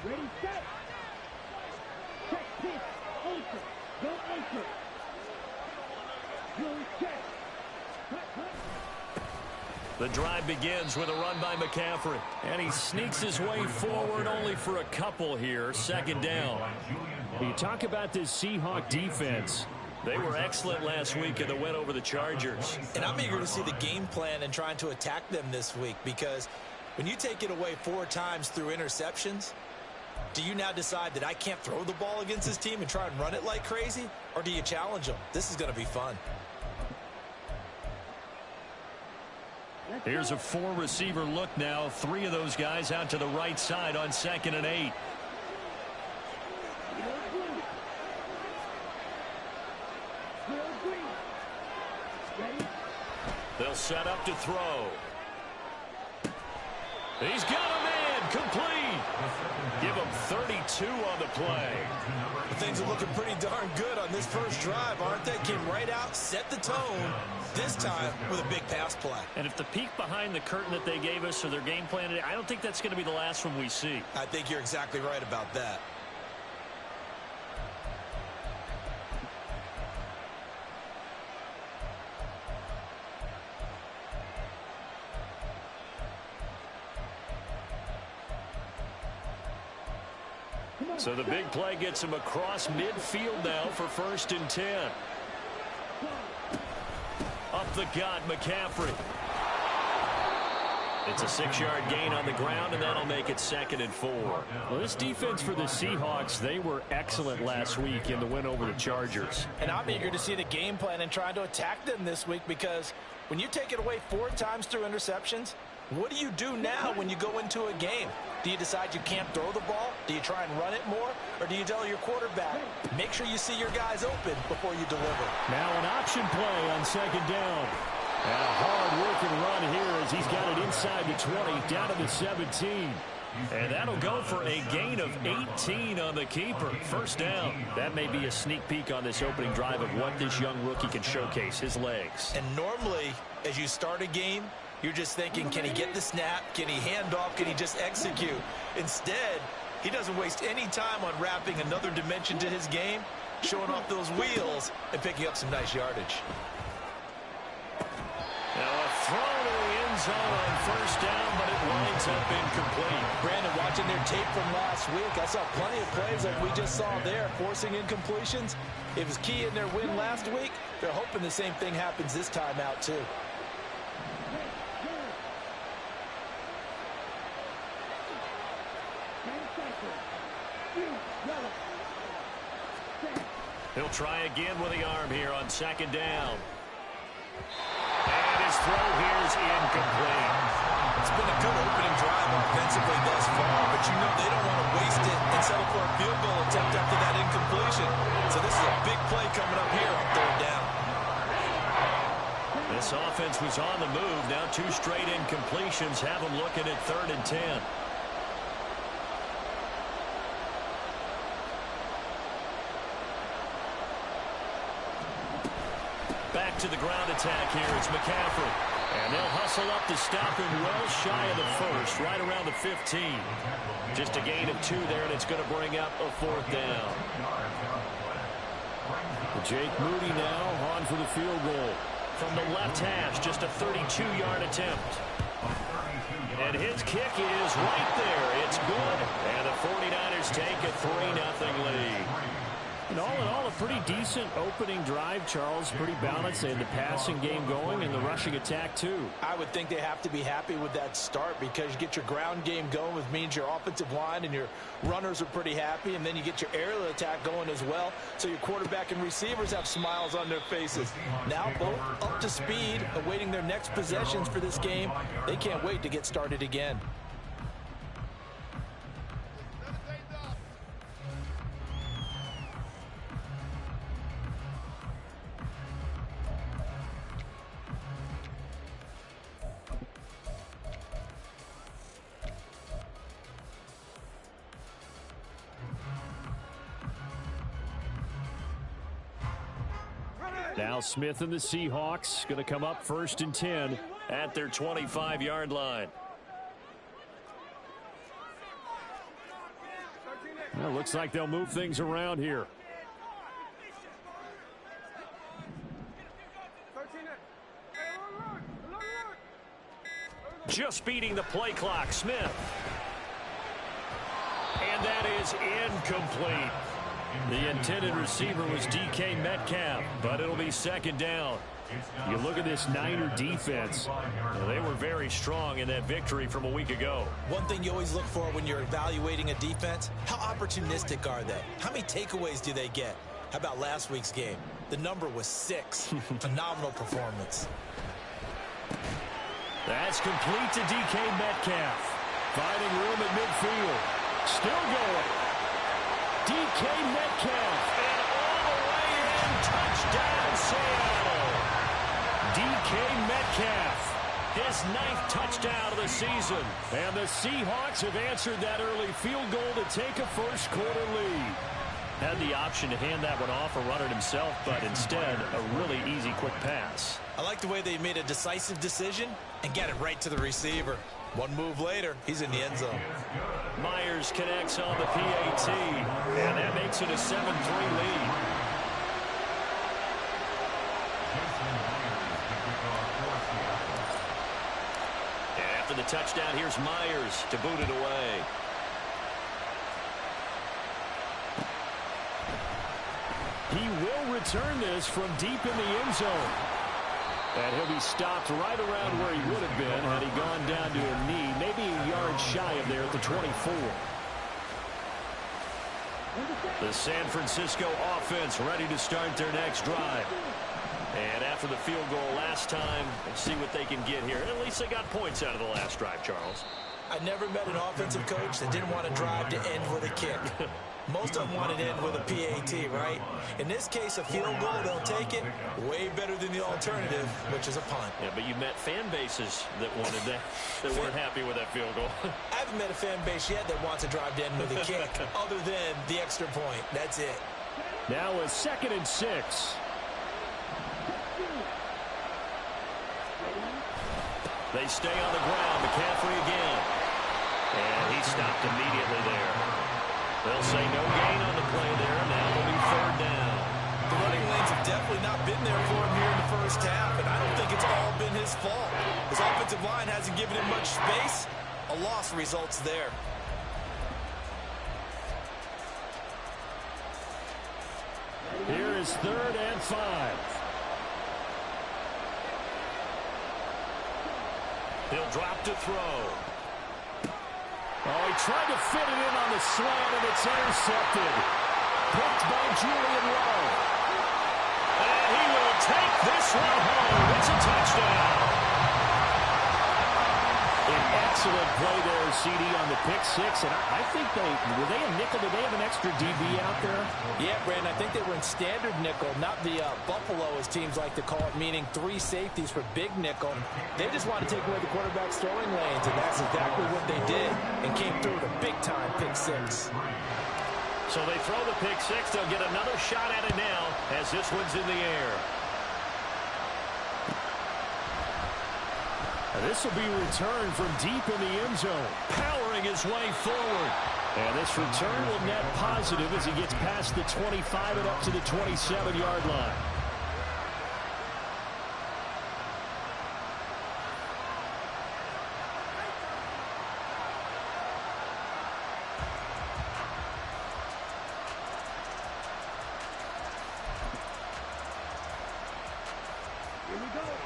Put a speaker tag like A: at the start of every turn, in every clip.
A: Ready, set. Check, pitch, anchor. Go anchor. Go check.
B: The drive begins with a run by McCaffrey. And he sneaks his way forward only for a couple here. Second down.
C: You talk about this Seahawk defense.
B: They were excellent last week in the win over the Chargers.
D: And I'm eager to see the game plan and trying to attack them this week, because when you take it away 4 times through interceptions, do you now decide that I can't throw the ball against this team and try and run it like crazy? Or do you challenge them? This is going to be fun.
B: Here's a 4-receiver look now. 3 of those guys out to the right side on 2nd and 8. They'll set up to throw. He's got a man complete. Give him 32 on the play.
D: Things are looking pretty darn good on this first drive, aren't they? Came right out, set the tone, this time with a big pass play.
B: And if the peek behind the curtain that they gave us or their game plan today, I don't think that's going to be the last one we see.
D: I think you're exactly right about that.
B: So the big play gets him across midfield now for 1st and 10. Up the gut, McCaffrey. It's a 6-yard gain on the ground, and that'll make it 2nd and 4.
C: Well, this defense for the Seahawks, they were excellent last week in the win over the Chargers.
D: And I'm eager to see the game plan and trying to attack them this week, because when you take it away 4 times through interceptions, what do you do now when you go into a game? Do you decide you can't throw the ball? Do you try and run it more? Or do you tell your quarterback, make sure you see your guys open before you deliver?
C: Now an option play on 2nd down. And a hard-working run here as he's got it inside the 20, down to the 17.
B: And that'll go for a gain of 18 on the keeper. 1st down.
C: That may be a sneak peek on this opening drive of what this young rookie can showcase, his legs.
D: And normally, as you start a game, you're just thinking, can he get the snap? Can he hand off? Can he just execute? Instead, he doesn't waste any time on wrapping another dimension to his game, showing off those wheels and picking up some nice yardage.
B: Now a throw to the end zone on 1st down, but it winds up incomplete.
D: Brandon, watching their tape from last week, I saw plenty of plays like we just saw there, forcing incompletions. It was key in their win last week. They're hoping the same thing happens this time out, too.
B: He'll try again with the arm here on 2nd down. And his throw here is incomplete.
D: It's been a good opening drive offensively thus far, but you know they don't want to waste it and settle for a field goal attempt after that incompletion. So this is a big play coming up here on 3rd down.
B: This offense was on the move. Now 2 straight incompletions have them looking at 3rd and 10. Back to the ground attack here. It's McCaffrey. And they'll hustle up to stop him well shy of the 1st, right around the 15. Just a gain of 2 there, and it's going to bring up a 4th down.
C: Jake Moody now on for the field goal.
B: From the left hash, just a 32-yard attempt. And his kick is right there. It's good. And the 49ers take a 3-0 lead.
C: And all in all, a pretty decent opening drive, Charles. Pretty balanced. They had the passing game going and the rushing attack, too.
D: I would think they have to be happy with that start, because you get your ground game going, which means your offensive line and your runners are pretty happy, and then you get your aerial attack going as well, so your quarterback and receivers have smiles on their faces. Now both up to speed, awaiting their next possessions for this game. They can't wait to get started again.
C: Now Smith and the Seahawks going to come up 1st and 10
B: at their 25-yard line.
C: Well, looks like they'll move things around here.
B: Just beating the play clock, Smith. And that is incomplete. The intended receiver was DK Metcalf, but it'll be second down. You look at this Niner defense. They were very strong in that victory from a week ago.
D: One thing you always look for when you're evaluating a defense, how opportunistic are they? How many takeaways do they get? How about last week's game? The number was 6. Phenomenal performance.
B: That's complete to DK Metcalf. Finding room at midfield. Still going. DK Metcalf. And all the way in. Touchdown, Seattle. DK Metcalf. His 9th touchdown of the season.
C: And the Seahawks have answered that early field goal to take a first quarter lead.
B: Had the option to hand that one off or run it himself, but instead a really easy quick pass.
D: I like the way they made a decisive decision and get it right to the receiver. One move later, he's in the end zone.
B: Myers connects on the PAT, and that makes it a 7-3 lead. And after the touchdown, here's Myers to boot it away.
C: He will return this from deep in the end zone. And he'll be stopped right around where he would have been had he gone down to a knee, maybe a yard shy of there at the 24.
B: The San Francisco offense ready to start their next drive. And after the field goal last time, let's see what they can get here. At least they got points out of the last drive, Charles.
D: I never met an offensive coach that didn't want to drive to end with a kick. Most of them want to end with a PAT, right? In this case, a field goal, they'll take it. Way better than the alternative, which is a punt.
B: Yeah, but you met fan bases that wanted that, that weren't happy with that field goal.
D: I haven't met a fan base yet that wants to drive to end with a kick, other than the extra point. That's it.
C: Now a 2nd and 6.
B: They stay on the ground. McCaffrey again. And he stopped immediately there. They'll say no gain on the play there. Now it'll be 3rd down.
D: The running lanes have definitely not been there for him here in the first half, and I don't think it's all been his fault. His offensive line hasn't given him much space. A loss results there.
C: Here is 3rd and 5.
B: He'll drop to throw.
C: Oh, he tried to fit it in on the slant, and it's intercepted. Picked by Julian Love.
B: And he will take this one home. It's a touchdown.
C: An excellent play there, CD, on the pick 6. And I think were they a nickel? Did they have an extra DB out there?
D: Yeah, Brandon, I think they were in standard nickel, not the Buffalo, as teams like to call it, meaning 3 safeties for big nickel. They just want to take away the quarterback's throwing lanes, and that's exactly what they did, and came through with a big-time pick 6.
B: So they throw the pick 6. They'll get another shot at it now as this one's in the air.
C: This will be returned from deep in the end zone.
B: Powering his way forward.
C: And this return will net positive as he gets past the 25 and up to the 27-yard line.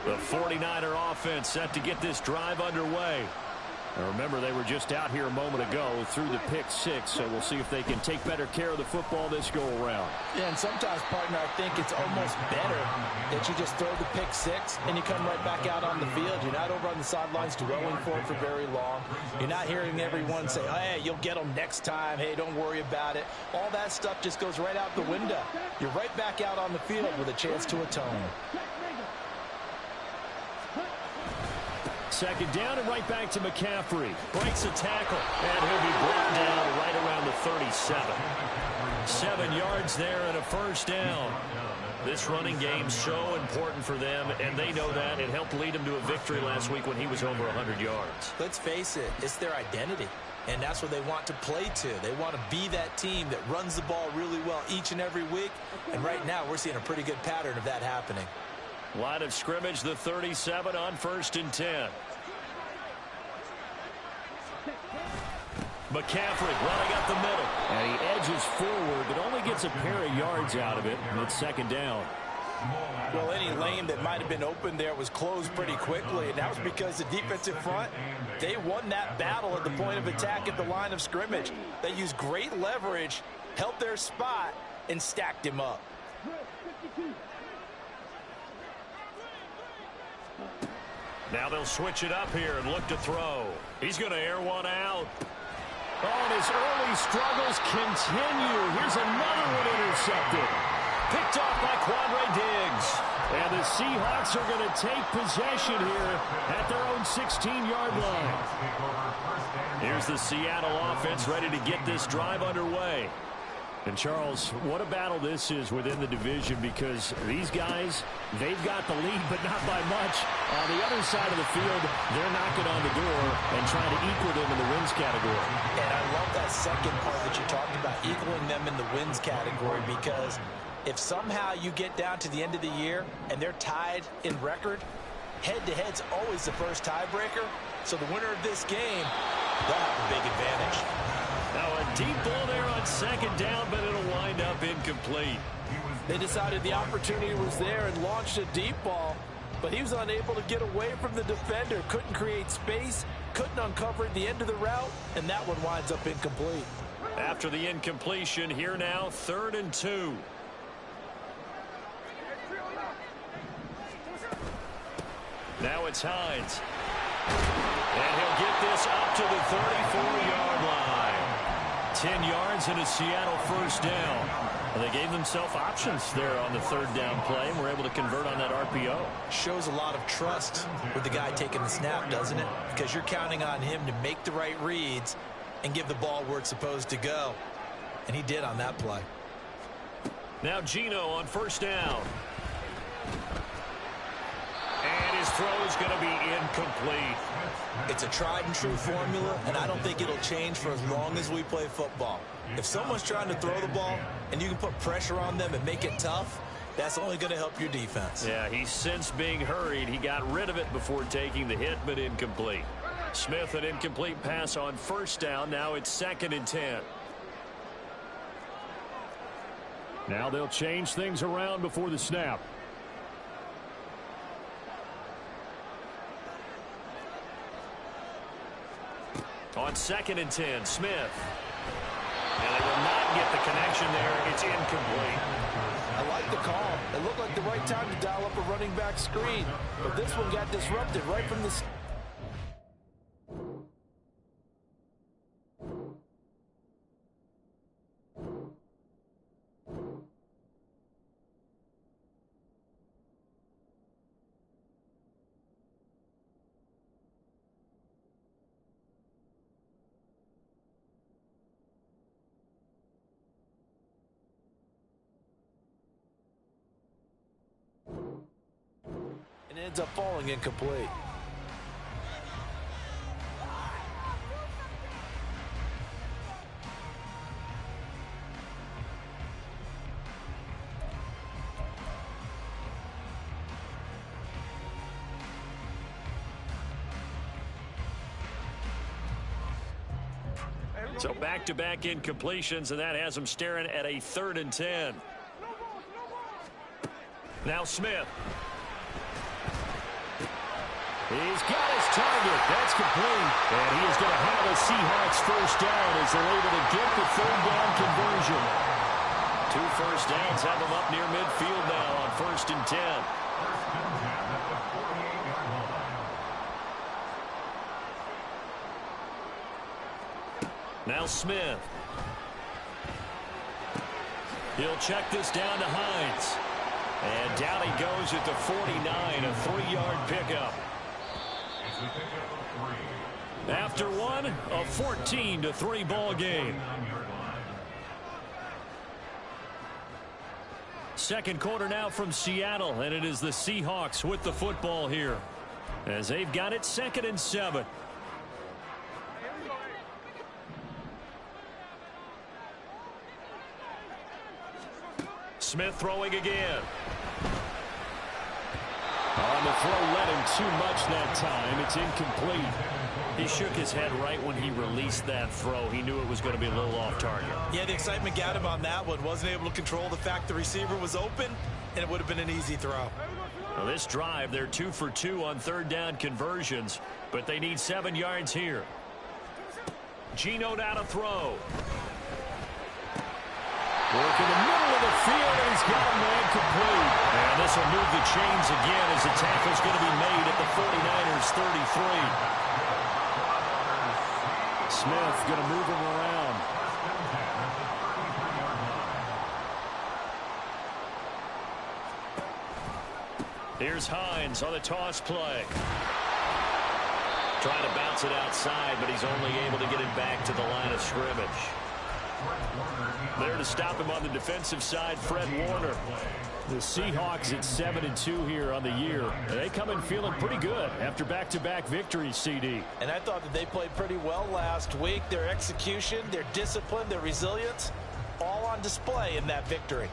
B: The 49er offense set to get this drive underway.
C: Now remember, they were just out here a moment ago through the pick 6, so we'll see if they can take better care of the football this go-around.
D: Yeah, and sometimes, partner, I think it's almost better that you just throw the pick 6 and you come right back out on the field. You're not over on the sidelines dwelling for it for very long. You're not hearing everyone say, hey, you'll get them next time. Hey, don't worry about it. All that stuff just goes right out the window. You're right back out on the field with a chance to atone.
C: 2nd down and right back to McCaffrey.
B: Breaks a tackle, and he'll be brought down right around the 37. 7 yards there and a 1st down. This running game so important for them, and they know that. It helped lead them to a victory last week when he was over 100 yards.
D: Let's face it, it's their identity. And that's what they want to play to. They want to be that team that runs the ball really well each and every week. And right now, we're seeing a pretty good pattern of that happening.
B: Line of scrimmage, the 37 on 1st and 10. McCaffrey running up the middle. And he edges forward, but only gets a pair of yards out of it. And it's 2nd down.
D: Well, any lane that might have been open there was closed pretty quickly, and that was because the defensive front, they won that battle at the point of attack at the line of scrimmage. They used great leverage, held their spot, and stacked him up.
B: Now they'll switch it up here and look to throw. He's going to air one out. Oh, and his early struggles continue. Here's another one intercepted. Picked off by Quandre Diggs. And the Seahawks are going to take possession here at their own 16-yard line. Here's the Seattle offense ready to get this drive underway. And, Charles, what a battle this is within the division, because these guys, they've got the lead, but not by much. On the other side of the field, they're knocking on the door and trying to equal them in the wins category.
D: And I love that second part that you talked about, equaling them in the wins category, because if somehow you get down to the end of the year and they're tied in record, head-to-head's always the first tiebreaker. So the winner of this game, they'll have a big advantage.
B: Now a deep ball there on 2nd down, but it'll wind up incomplete.
D: They decided the opportunity was there and launched a deep ball, but he was unable to get away from the defender, couldn't create space, couldn't uncover the end of the route, and that one winds up incomplete.
B: After the incompletion, here now, 3rd and 2. Now it's Hines. And he'll get this up to the 34-yard line. 10 yards and a Seattle 1st down. And they gave themselves options there on the 3rd down play and were able to convert on that RPO.
D: Shows a lot of trust with the guy taking the snap, doesn't it? Because you're counting on him to make the right reads and give the ball where it's supposed to go. And he did on that play.
B: Now Geno on 1st down. And his throw is going to be incomplete.
D: It's a tried and true formula, and I don't think it'll change for as long as we play football. If someone's trying to throw the ball and you can put pressure on them and make it tough, that's only going to help your defense.
B: Yeah, he's since being hurried. He got rid of it before taking the hit, but incomplete. Smith, an incomplete pass on 1st down. Now it's 2nd and 10.
C: Now they'll change things around before the snap.
B: On 2nd and 10, Smith. And they will not get the connection there. It's incomplete.
D: I like the call. It looked like the right time to dial up a running back screen. But this one got disrupted right from the... and ends up falling incomplete.
B: So back-to-back incompletions, and that has them staring at a 3rd and 10. Now Smith. He's got his target. That's complete. And he is going to have a Seahawks 1st down as they're able to get the 3rd down conversion. 2 first downs have them up near midfield now on 1st and 10. Now Smith. He'll check this down to Hines. And down he goes at the 49, a 3-yard pickup. After one, a 14-3 ball game. Second quarter now from Seattle, and it is the Seahawks with the football here as they've got it 2nd and 7. Smith throwing again.
C: On the throw, led him too much that time. It's incomplete.
B: He shook his head right when he released that throw. He knew it was going to be a little off target.
D: Yeah, the excitement got him on that one. Wasn't able to control the fact the receiver was open, and it would have been an easy throw.
B: Well, this drive, they're 2 for 2 on third down conversions, but they need 7 yards here. Geno now to throw.
C: Work in the middle of the field, and he's got a man complete.
B: And this will move the chains again as the tackle's going to be made at the 49ers 33.
C: Smith going to move him around.
B: Here's Hines on the toss play. Trying to bounce it outside, but he's only able to get it back to the line of scrimmage. There to stop him on the defensive side, Fred Warner.
C: The Seahawks at 7-2 here on the year. They come in feeling pretty good after back-to-back victories, CD.
D: And I thought that they played pretty well last week. Their execution, their discipline, their resilience, all on display in that victory.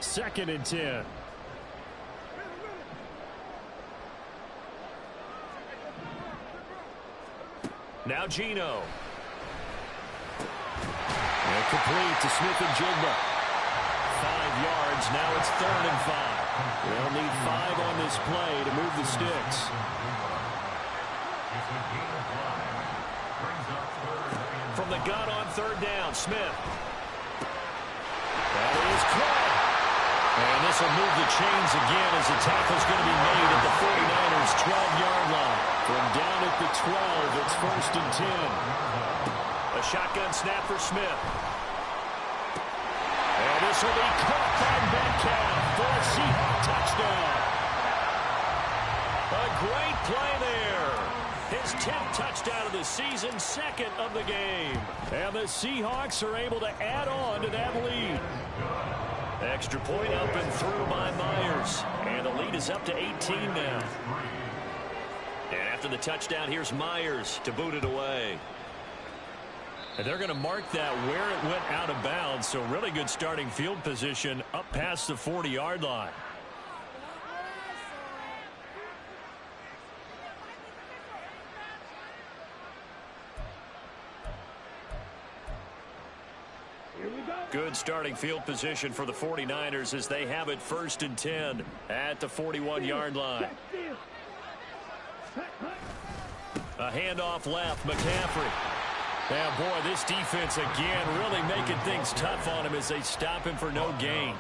C: Second and 10.
B: Now Geno.
C: And complete to Smith-Njigba.
B: 5 yards. Now it's 3rd and 5.
C: They'll need 5 on this play to move the sticks.
B: From the gun on 3rd down, Smith. That is caught. And this will move the chains again as the tackle's going to be made at the 49ers 12-yard line.
C: From down at the 12, it's 1st and 10.
B: A shotgun snap for Smith. And this will be caught by Metcalf for a Seahawks touchdown. A great play there. His 10th touchdown of the season, 2nd of the game.
C: And the Seahawks are able to add on to that lead.
B: Extra point up and through by Myers. And the lead is up to 18 now. And after the touchdown, here's Myers to boot it away. And they're going to mark that where it went out of bounds. So really good starting field position up past the 40-yard line. Good starting field position for the 49ers as they have it 1st and 10 at the 41-yard line. A handoff left, McCaffrey. Now, boy, this defense again really making things tough on him as they stop him for no gain.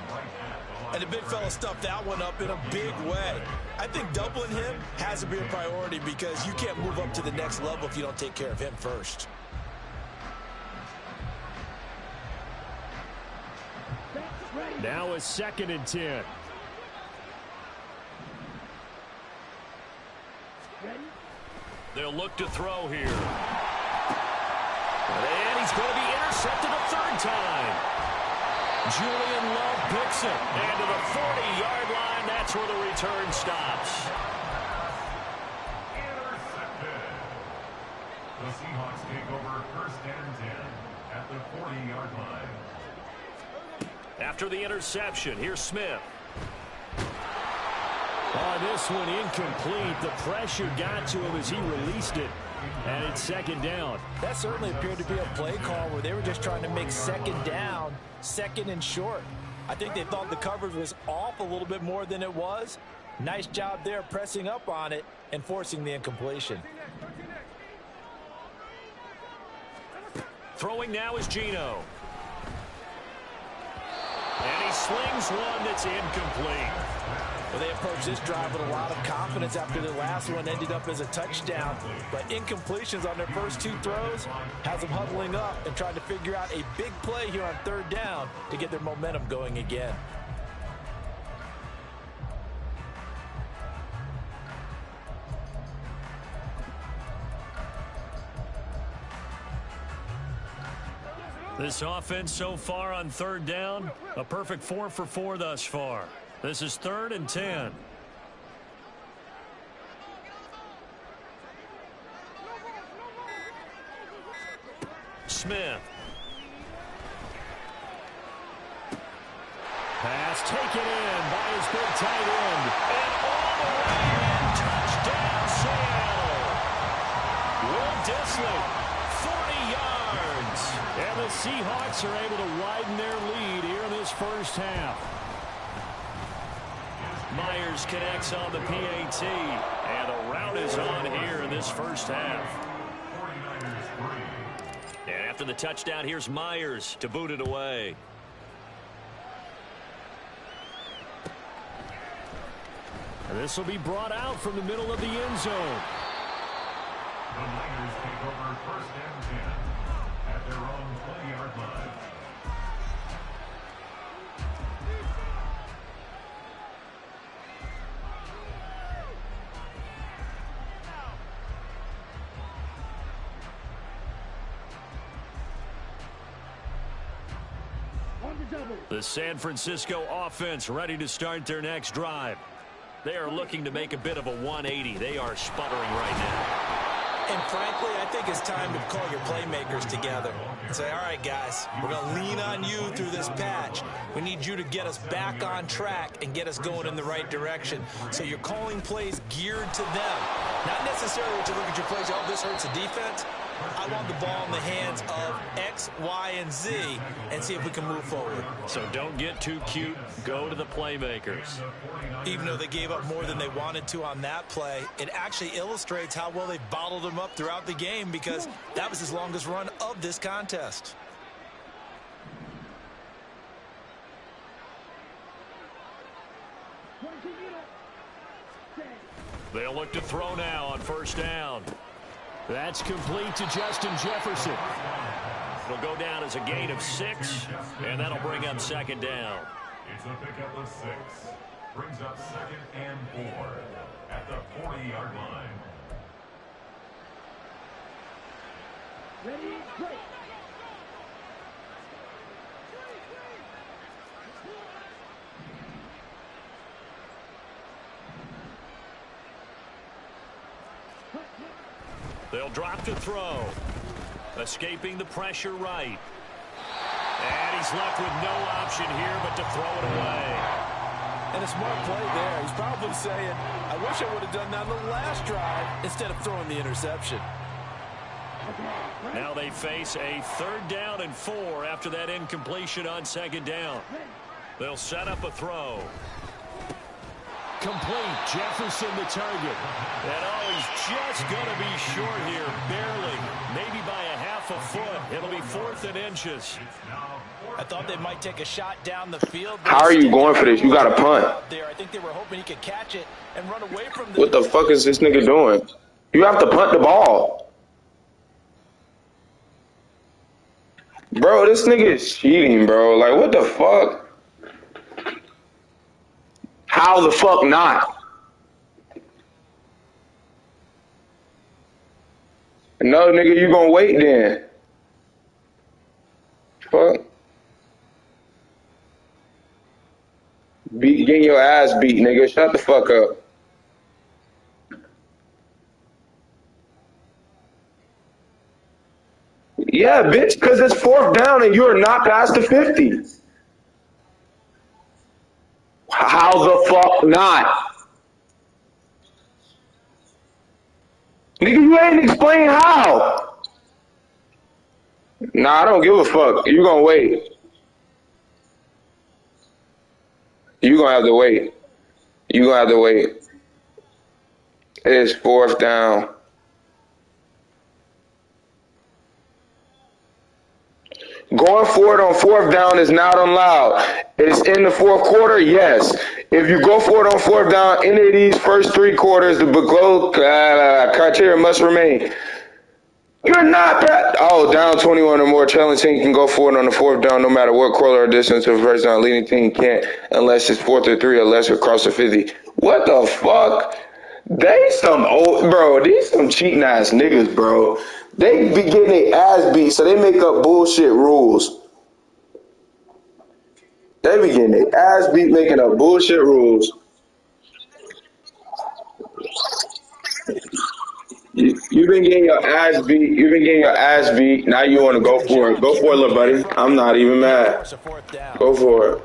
D: And the big fella stuffed that one up in a big way. I think doubling him has to be a priority because you can't move up to the next level if you don't take care of him first.
C: Now a 2nd and 10.
B: They'll look to throw here. And he's going to be intercepted a 3rd time. Julian Love picks it. And to the 40-yard line, that's where the return stops.
E: Intercepted. The Seahawks take over 1st and 10 at the 40-yard line.
B: After the interception, here's Smith.
C: Oh, this one incomplete. The pressure got to him as he released it. And it's 2nd down.
D: That certainly appeared to be a play call where they were just trying to make 2nd down, 2nd and short. I think they thought the coverage was off a little bit more than it was. Nice job there pressing up on it and forcing the incompletion.
B: Throwing now is Geno. And he slings one that's incomplete.
D: Well, they approached this drive with a lot of confidence after the last one ended up as a touchdown. But incompletions on their first 2 throws has them huddling up and trying to figure out a big play here on 3rd down to get their momentum going again.
B: This offense so far on 3rd down, a perfect 4 for 4 thus far. This is 3rd and 10. Smith.
C: Pass taken in by his big tight end.
B: And all the way in. Touchdown, Seattle. Will Dissly, 40 yards.
C: And the Seahawks are able to widen their lead here in this first half.
B: Myers connects on the PAT. And a rout is on here in this first half. And after the touchdown, here's Myers to boot it away.
C: And this will be brought out from the middle of the end zone.
E: The Niners take over first and 10 at their own 20-yard line.
B: The San Francisco offense ready to start their next drive. They are looking to make a bit of a 180. They are sputtering right now.
D: And frankly, I think it's time to call your playmakers together and say, all right, guys, we're going to lean on you through this patch. We need you to get us back on track and get us going in the right direction. So you're calling plays geared to them. Not necessarily what you look at your plays, oh, this hurts the defense. I want the ball in the hands of X, Y, and Z and see if we can move forward.
B: So don't get too cute. Go to the playmakers.
D: Even though they gave up more than they wanted to on that play, it actually illustrates how well they bottled them up throughout the game because that was his longest run of this contest.
B: They'll look to throw now on first down.
C: That's complete to Justin Jefferson.
B: It'll go down as a gain of 6, and that'll bring up second down.
E: It's a pickup of 6. Brings up second and 4 at the 40-yard line.
A: Ready, break.
B: They'll drop to throw. Escaping the pressure right. And he's left with no option here but to throw it away.
D: And a smart play there. He's probably saying, I wish I would have done that on the last drive instead of throwing the interception.
B: Now they face a 3rd down and 4 after that incompletion on second down. They'll set up a throw.
C: Complete. Jefferson the target.
B: And oh, he's just going to be short here, barely. Maybe by a half a foot. It'll be 4th and inches.
D: I thought they might take a shot down the field.
F: How are you going for this? You got to punt.
D: I think they were hoping he could catch it and run away from
F: What the fuck is this nigga doing? You have to punt the ball. Bro, this nigga is cheating, bro. Like, what the fuck? How the fuck not? No, nigga, you gonna wait then. Fuck. Getting your ass beat, nigga. Shut the fuck up. Yeah, bitch, because it's 4th down and you're not past the 50. How the fuck not? Nigga, you ain't explain how. Nah, I don't give a fuck. You gonna wait. You gonna have to wait. You gonna have to wait. It's 4th down. Going for it on 4th down is not allowed. It's in the 4th quarter, yes. If you go for it on 4th down, any of these first 3 quarters, the below criteria must remain. You're not bad. Oh, down 21 or more, challenge team can go for it on the 4th down no matter what quarter or distance of first down. Leading team can't unless it's 4th or 3 or less across the 50. What the fuck? They some old, bro, these some cheating ass niggas, bro. They be getting their ass beat, so they make up bullshit rules. They be getting their ass beat making up bullshit rules. You You've been getting your ass beat. You've been getting your ass beat. Now you want to go for it. Go for it, little buddy. I'm not even mad. Go for it.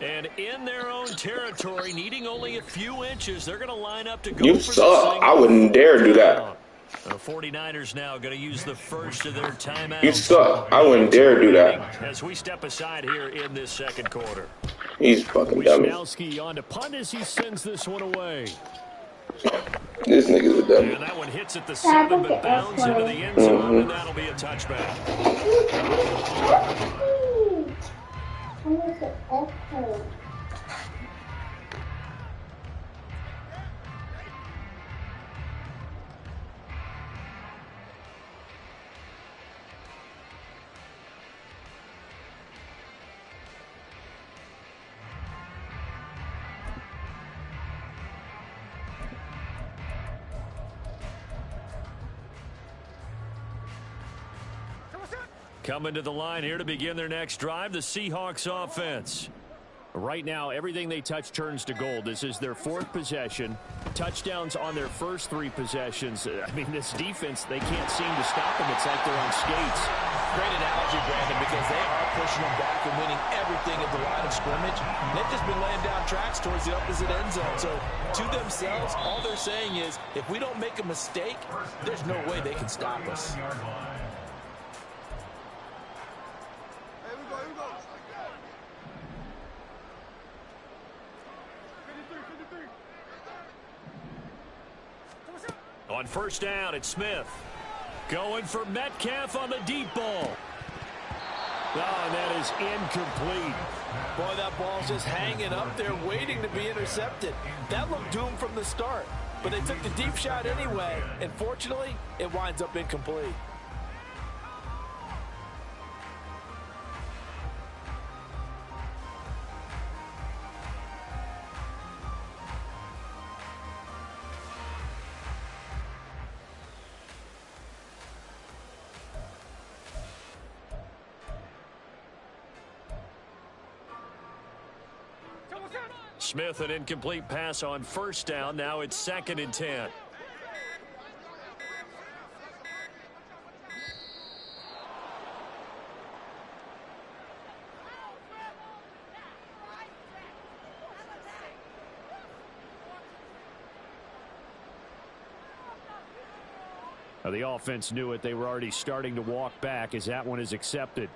B: And in their own territory, needing only a few inches, they're going to line up to go
F: You
B: for
F: suck. I wouldn't dare do that.
B: The 49ers now going to use the first of their timeouts.
F: You suck. I wouldn't dare do that.
B: As we step aside here in this second quarter.
F: He's fucking dummy.
C: Wisnowski on to punt as he sends this one away.
F: This nigga's a dummy.
B: And that one hits at the 7, but bounds into the end zone, and that'll be a touchback. Coming to the line here to begin their next drive, the Seahawks offense.
C: Right now, everything they touch turns to gold. This is their 4th possession. Touchdowns on their first 3 possessions. I mean, this defense, they can't seem to stop them. It's like they're on skates.
D: Great analogy, Brandon, because they are pushing them back and winning everything at the line of scrimmage. They've just been laying down tracks towards the opposite end zone. So, to themselves, all they're saying is, if we don't make a mistake, there's no way they can stop us.
B: On first down, it's Smith. Going for Metcalf on the deep ball.
C: Oh, and that is incomplete.
D: Boy, that ball's just hanging up there waiting to be intercepted. That looked doomed from the start. But they took the deep shot anyway. And fortunately, it winds up incomplete.
B: Smith, an incomplete pass on first down. Now it's 2nd and 10.
C: Now, the offense knew it. They were already starting to walk back as that one is accepted.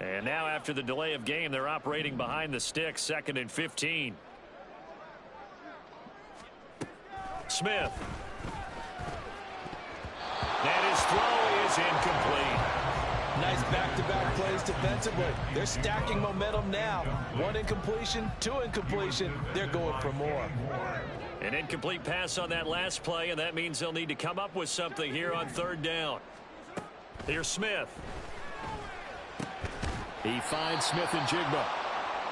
B: And now after the delay of game, they're operating behind the sticks, 2nd and 15. Smith. And his throw is incomplete.
D: Nice back-to-back plays defensively. They're stacking momentum now. 1 incompletion, 2 incompletion. They're going for more.
B: An incomplete pass on that last play, and that means they'll need to come up with something here on 3rd down. Here's Smith.
C: He finds Smith and Jigba.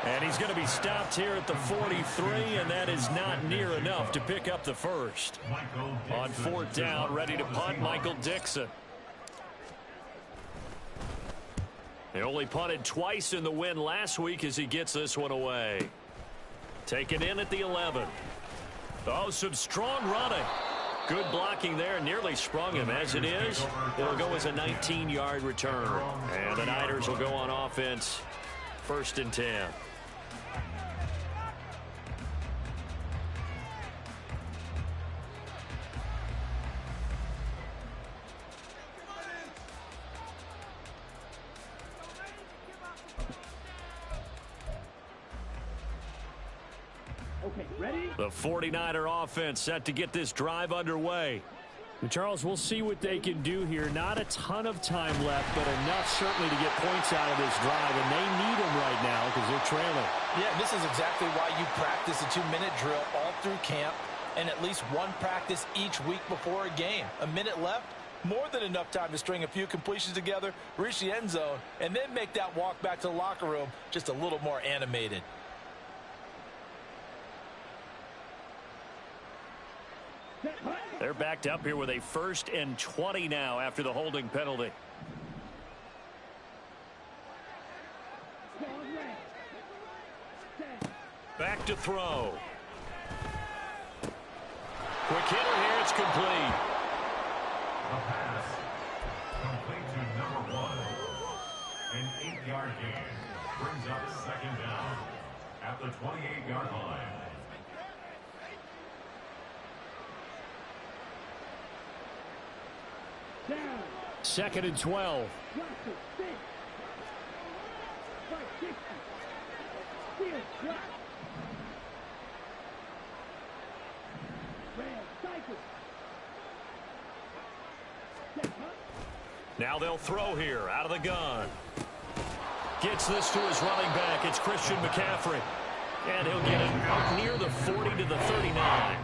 B: And he's going to be stopped here at the 43, and that is not near enough to pick up the first. On 4th down, ready to punt, Michael Dixon. He only punted twice in the win last week as he gets this one away. Taken in at the 11. Oh, some strong running. Good blocking there, nearly sprung him. As it is, it'll go as a 19-yard return. And the Niners will go on offense, 1st and 10.
A: Okay, ready?
B: The 49er offense set to get this drive underway.
C: And Charles, we'll see what they can do here. Not a ton of time left, but enough certainly to get points out of this drive, and they need them right now because they're trailing.
D: Yeah, this is exactly why you practice a 2-minute drill all through camp and at least 1 practice each week before a game. A minute left, more than enough time to string a few completions together, reach the end zone, and then make that walk back to the locker room just a little more animated.
B: They're backed up here with a 1st and 20 now after the holding penalty. Back to throw. Quick hitter here. It's complete.
E: A pass. Complete to number 1. An 8-yard gain. Brings up 2nd down at the 28-yard line.
A: Down.
C: 2nd and 12.
B: Now they'll throw here out of the gun. Gets this to his running back. It's Christian McCaffrey. And he'll get it up near the 40 to the 39.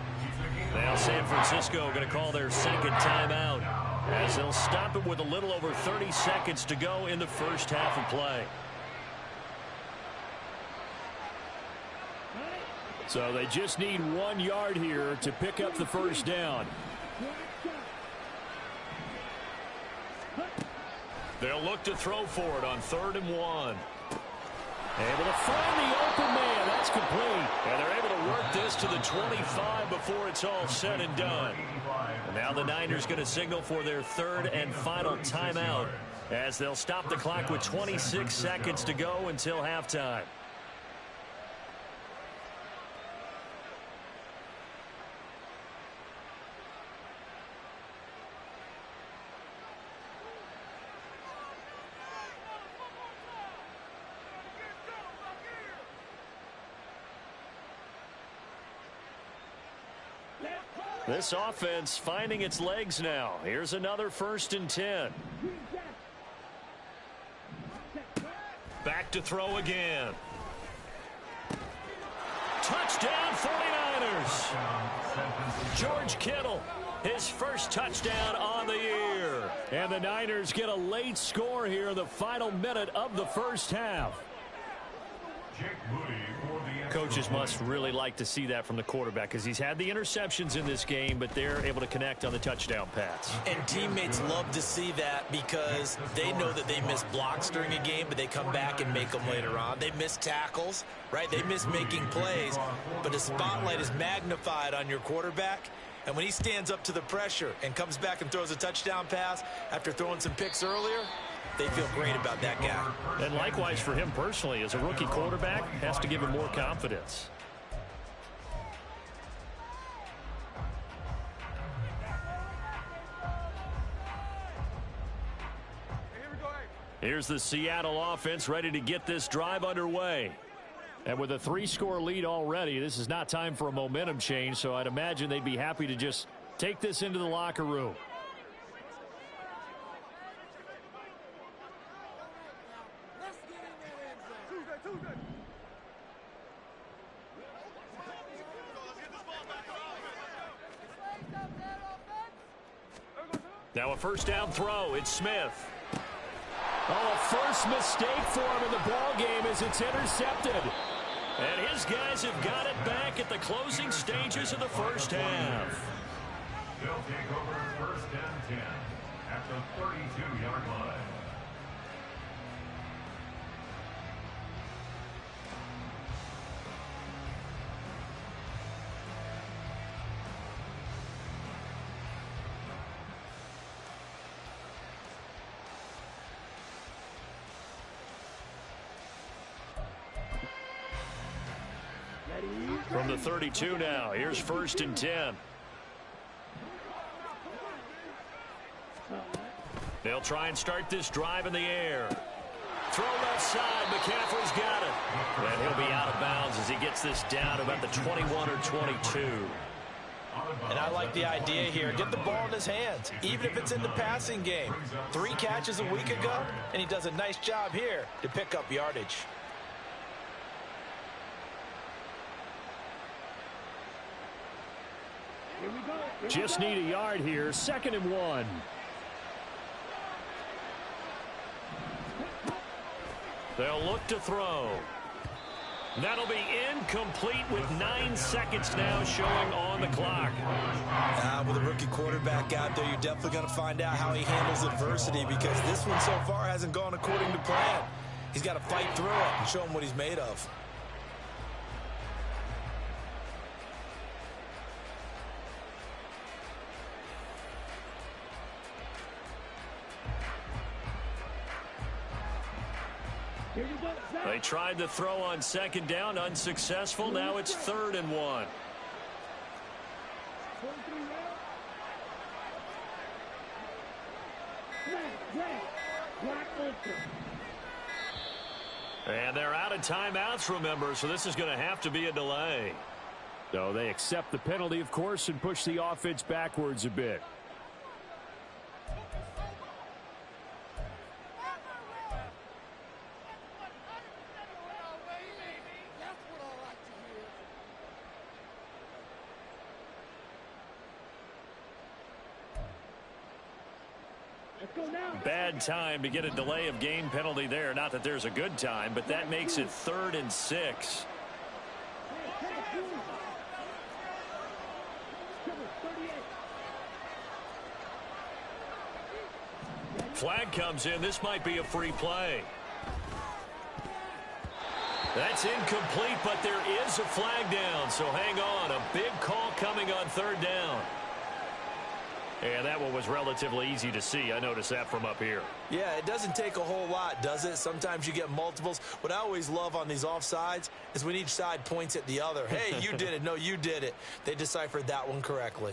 B: Now San Francisco going to call their 2nd timeout, as they'll stop it with a little over 30 seconds to go in the first half of play.
C: So they just need 1 yard here to pick up the first down.
B: They'll look to throw for it on 3rd and 1.
C: Able to find the open man. That's complete.
B: And they're able to work this to the 25 before it's all said and done. And now the Niners going to signal for their 3rd and final timeout, as they'll stop the clock with 26 seconds to go until halftime. This offense finding its legs now. Here's another 1st and 10. Back to throw again. Touchdown 49ers. George Kittle, his first touchdown on the year.
C: And the Niners get a late score here in the final minute of the first half.
E: Jake Moody for the
B: Coaches must really like to see that from the quarterback, because he's had the interceptions in this game, but they're able to connect on the touchdown pass.
D: And teammates love to see that, because they know that they miss blocks during a game, but they come back and make them later on. They miss tackles, right? They miss making plays, but the spotlight is magnified on your quarterback. And when he stands up to the pressure and comes back and throws a touchdown pass after throwing some picks earlier, they feel great about that guy.
B: And likewise for him personally, as a rookie quarterback, has to give him more confidence. Here's the Seattle offense ready to get this drive underway.
C: And with a 3-score lead already, this is not time for a momentum change, so I'd imagine they'd be happy to just take this into the locker room.
B: Now a first down throw. It's Smith.
C: Oh, a first mistake for him in the ball game as it's intercepted.
B: And his guys have got it back at the closing stages of the first half.
E: They'll take over 1st and 10 at the 32-yard line.
B: From the 32 now, here's 1st and 10. They'll try and start this drive in the air. Throw left side, McCaffrey's got it. And he'll be out of bounds as he gets this down about the 21 or 22.
D: And I like the idea here. Get the ball in his hands, even if it's in the passing game. 3 catches a week ago, and he does a nice job here to pick up yardage.
C: Just need a yard here. 2nd and 1.
B: They'll look to throw. That'll be incomplete with 9 seconds now showing on the clock.
D: With a rookie quarterback out there, you're definitely going to find out how he handles adversity, because this one so far hasn't gone according to plan. He's got to fight through it and show him what he's made of.
B: They tried to throw on second down, unsuccessful. Now it's 3rd and 1. And they're out of timeouts, remember, so this is going to have to be a delay.
C: So they accept the penalty, of course, and push the offense backwards a bit.
B: Bad time to get a delay of game penalty there. Not that there's a good time, but that makes it 3rd and 6. Flag comes in. This might be a free play. That's incomplete, but there is a flag down, so hang on. A big call coming on 3rd down. And that one was relatively easy to see. I noticed that from up here.
D: Yeah, it doesn't take a whole lot, does it? Sometimes you get multiples. What I always love on these offsides is when each side points at the other. Hey, you did it. No, you did it. They deciphered that one correctly.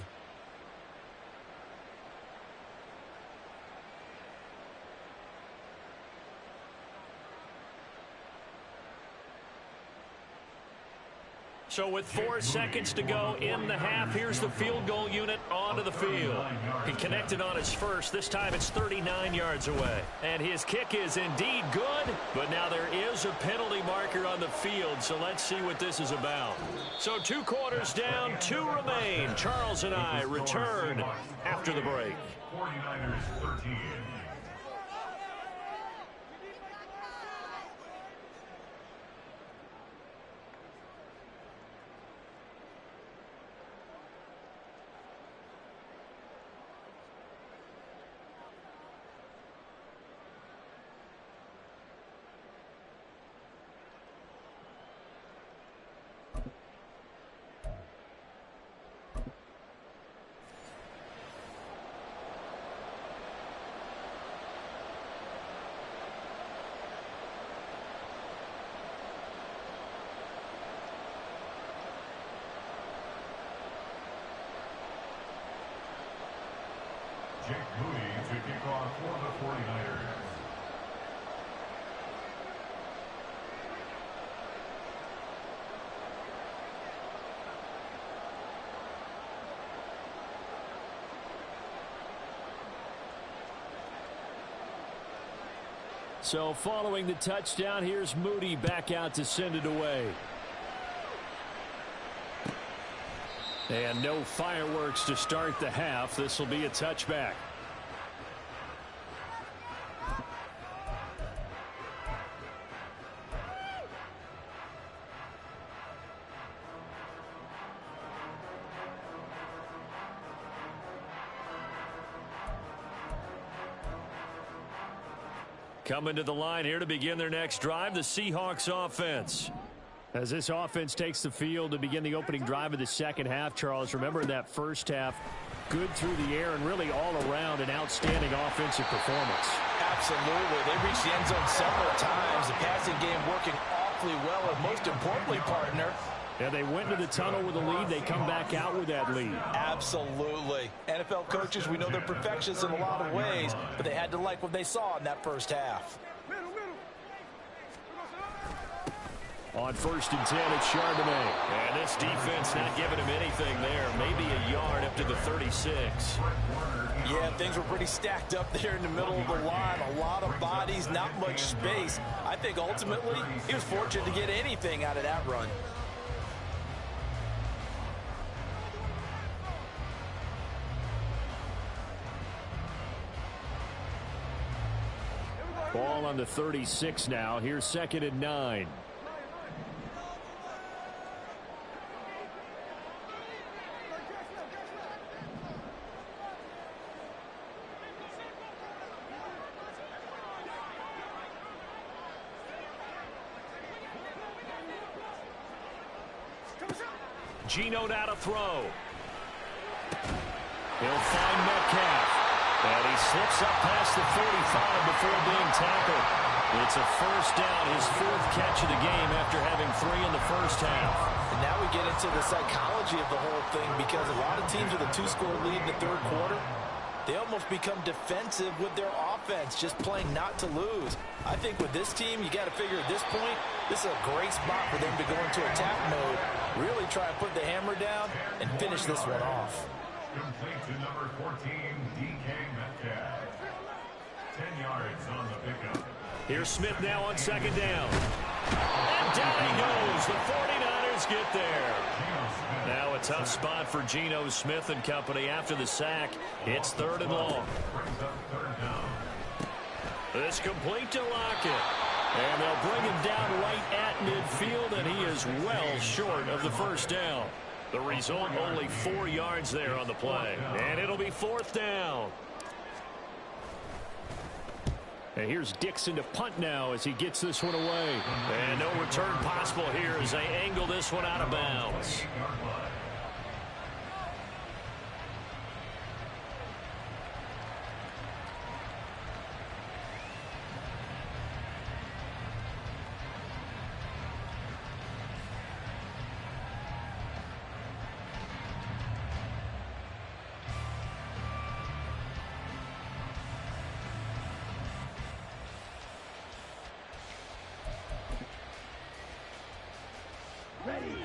B: So with 4 seconds to go in the half, here's the field goal unit onto the field. He connected on his first. This time it's 39 yards away. And his kick is indeed good, but now there is a penalty marker on the field, so let's see what this is about. So 2 quarters down, 2 remain. Charles and I return after the break.
E: 49ers 13. Jake Moody to kick off for the 49ers.
C: So following the touchdown, here's Moody back out to send it away. And no fireworks to start the half. This will be a touchback.
B: Coming to the line here to begin their next drive, the Seahawks offense.
C: As this offense takes the field to begin the opening drive of the second half, Charles, remember in that first half, good through the air and really all around an outstanding offensive performance.
D: Absolutely. They reached the end zone several times. The passing game working awfully well, and most importantly, partner,
C: yeah, they went into the tunnel with a lead. They come back out with that lead.
D: Absolutely. NFL coaches, we know they're perfectionists in a lot of ways, but they had to like what they saw in that first half.
C: On 1st and 10, it's Charbonnet.
B: And this defense not giving him anything there. Maybe a yard up to the 36.
D: Yeah, things were pretty stacked up there in the middle of the line. A lot of bodies, not much space. I think ultimately he was fortunate to get anything out of that run.
C: Ball on the 36 now. Here's 2nd and 9.
B: Geno now to throw. He'll find Metcalf. And he slips up past the 45 before being tackled. It's a first down, his 4th catch of the game after having 3 in the first half.
D: And now we get into the psychology of the whole thing, because a lot of teams with a 2-score lead in the 3rd quarter, they almost become defensive with their offense, just playing not to lose. I think with this team, you got to figure at this point, this is a great spot for them to go into attack mode, really try and put the hammer down and finish this one off.
E: Complete to number 14, DK Metcalf. 10 yards on the pickup.
B: Here's Smith now on 2nd down. And down he goes. The 49ers get there. Now a tough spot for Geno Smith and company after the sack. It's 3rd and long.
E: Brings up 3rd down.
B: It's complete to Lockett. And they'll bring him down right at midfield, and he is well short of the first down. The result, only 4 yards there on the play. And it'll be 4th down. And here's Dixon to punt now as he gets this one away. And no return possible here as they angle this one out of bounds.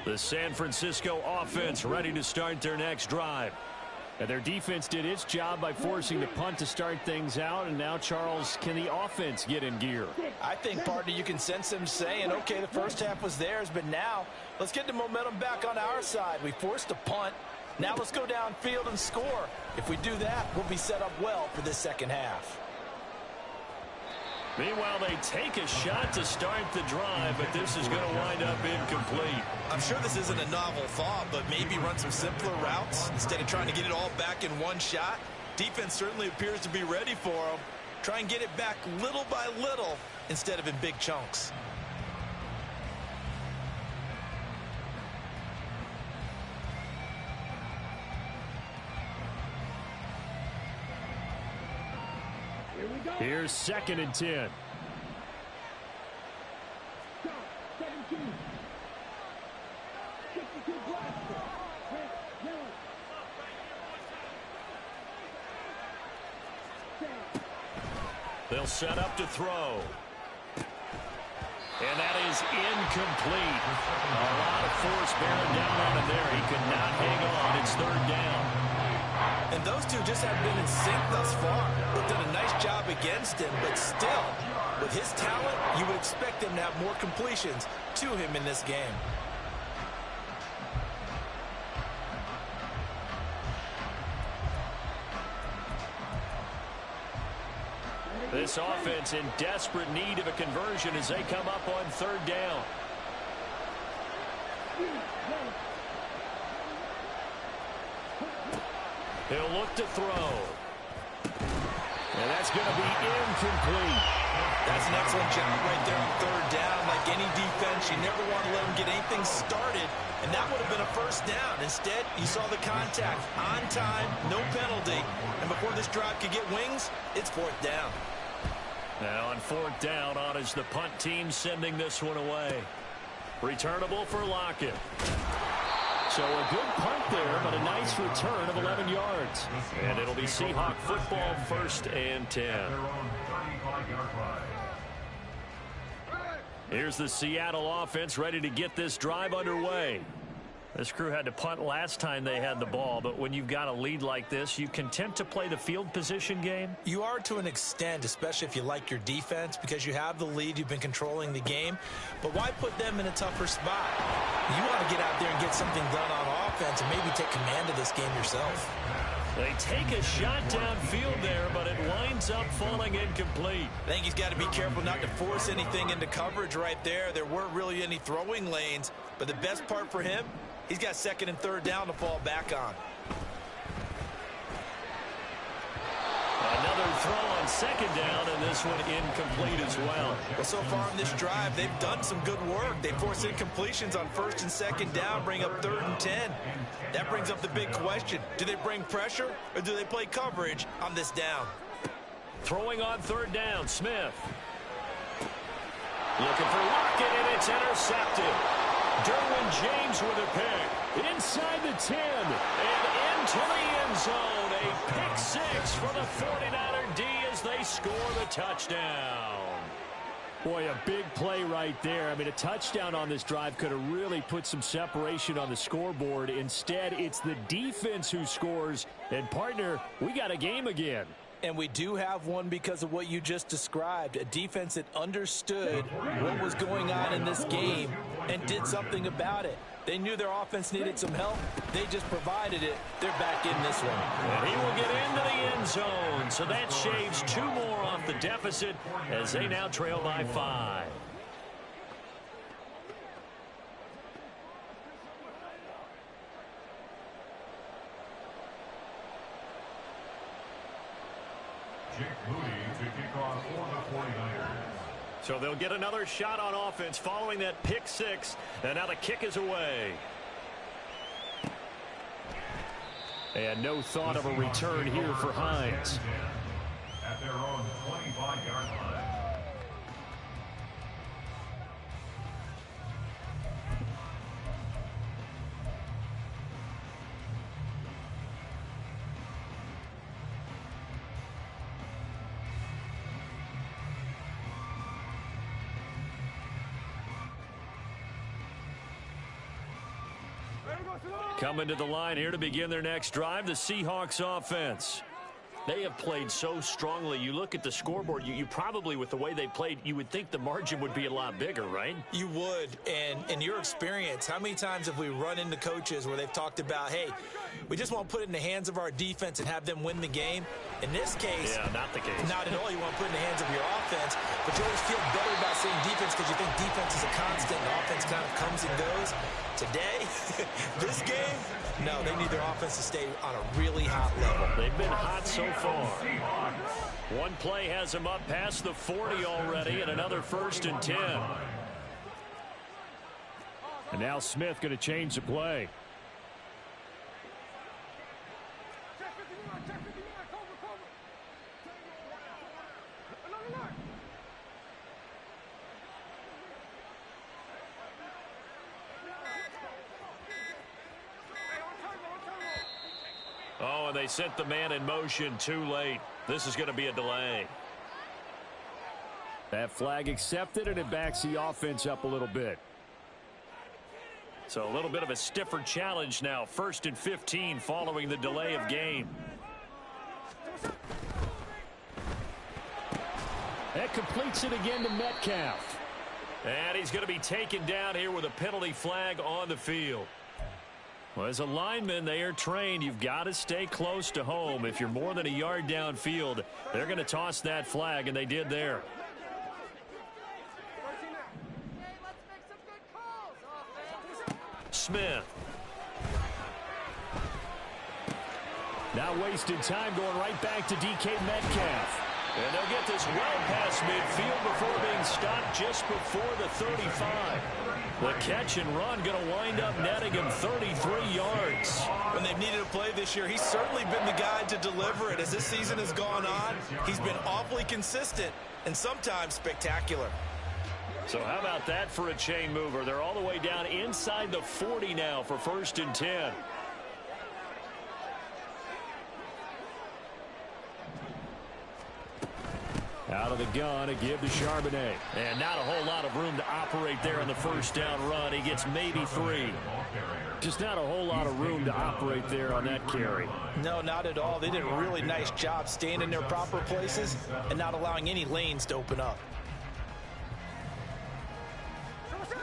B: The San Francisco offense ready to start their next drive. And their defense did its job by forcing the punt to start things out. And now, Charles, can the offense get in gear?
D: I think, partner, you can sense them saying, okay, the first half was theirs, but now let's get the momentum back on our side. We forced a punt. Now let's go downfield and score. If we do that, we'll be set up well for this second half.
B: Meanwhile, they take a shot to start the drive, but this is going to wind up incomplete.
G: I'm sure this isn't a novel thought, but maybe run some simpler routes instead of trying to get it all back in one shot. Defense certainly appears to be ready for them. Try and get it back little by little instead of in big chunks.
B: Here's 2nd and 10. They'll set up to throw. And that is incomplete. A lot of force bearing down on him there. He could not hang on. It's 3rd down.
D: And those two just haven't been in sync thus far. They've done a nice job against him, but still, with his talent, you would expect him to have more completions to him in this game.
B: This offense in desperate need of a conversion as they come up on 3rd down. He'll look to throw. And that's going to be incomplete.
D: That's an excellent job right there on 3rd down. Like any defense, you never want to let them get anything started, and that would have been a first down. Instead, you saw the contact on time, no penalty, and before this drive could get wings, it's 4th down.
B: Now on 4th down, on is the punt team sending this one away. Returnable for Lockett. So a good punt there, but a nice return of 11 yards. And it'll be Seahawk football, 1st and 10. Here's the Seattle offense ready to get this drive underway. This crew had to punt last time they had the ball, but when you've got a lead like this, you content to play the field position game?
D: You are to an extent, especially if you like your defense, because you have the lead, you've been controlling the game. But why put them in a tougher spot? You want to get out there and get something done on offense and maybe take command of this game yourself.
B: They take a shot downfield there, but it winds up falling incomplete.
G: I think he's got to be careful not to force anything into coverage right there. There weren't really any throwing lanes, but the best part for him, he's got 2nd and 3rd down to fall back on.
B: Another throw on second down, and this one incomplete as well.
G: Well, so far on this drive, they've done some good work. They force incompletions on first and second down, bring up 3rd and 10. That brings up the big question. Do they bring pressure, or do they play coverage on this down?
B: Throwing on 3rd down, Smith. Looking for Lockett, and it's intercepted. Derwin James with a pick. Inside the 10, and into the end zone. A pick 6 for the 49er D as they score the touchdown.
C: Boy, a big play right there. I mean, a touchdown on this drive could have really put some separation on the scoreboard. Instead, it's the defense who scores. And, partner, we got a game again.
D: And we do have one because of what you just described, a defense that understood what was going on in this game and did something about it. They knew their offense needed some help. They just provided it. They're back in this one.
B: And he will get into the end zone. So that shaves 2 more off the deficit as they now trail by 5.
E: Jake Moody to kick off for the 49ers.
B: So they'll get another shot on offense following that pick 6. And now the kick is away.
C: And no thought of a return here for Hines.
E: At their own 25-yard line.
B: Coming to the line here to begin their next drive, the Seahawks offense. They have played so strongly. You look at the scoreboard, you probably, with the way they played, you would think the margin would be a lot bigger, right?
G: You would. And in your experience, how many times have we run into coaches where they've talked about, hey, we just want to put it in the hands of our defense and have them win the game? In this case,
B: yeah, not the case.
G: Not at all. You want to put it in the hands of your offense, but you always feel better about saying defense because you think defense is a constant and offense kind of comes and goes. Today, this game, no, they need their offense to stay on a really hot level.
B: They've been hot so far. One play has them up past the 40 already, and another 1st and 10.
C: And now Smith going to change the play.
B: Oh, and they sent the man in motion too late. This is going to be a delay.
C: That flag accepted, and it backs the offense up a little bit.
B: So a little bit of a stiffer challenge now. 1st and 15 following the delay of game.
C: That completes it again to Metcalf.
B: And he's going to be taken down here with a penalty flag on the field. Well, as a lineman, they are trained. You've got to stay close to home. If you're more than a yard downfield, they're going to toss that flag, and they did there. Smith.
C: Not wasting time, going right back to DK Metcalf.
B: And they'll get this well past midfield before being stopped just before the 35. The catch and run going to wind up netting him 33 yards.
G: When they've needed a play this year, he's certainly been the guy to deliver it. As this season has gone on, he's been awfully consistent and sometimes spectacular.
B: So how about that for a chain mover? They're all the way down inside the 40 now for 1st and 10.
C: Out of the gun, a give to Charbonnet.
B: And not a whole lot of room to operate there on the 1st down run. He gets maybe 3.
C: Just not a whole lot of room to operate there on that carry.
D: No, not at all. They did a really nice job staying in their proper places and not allowing any lanes to open up.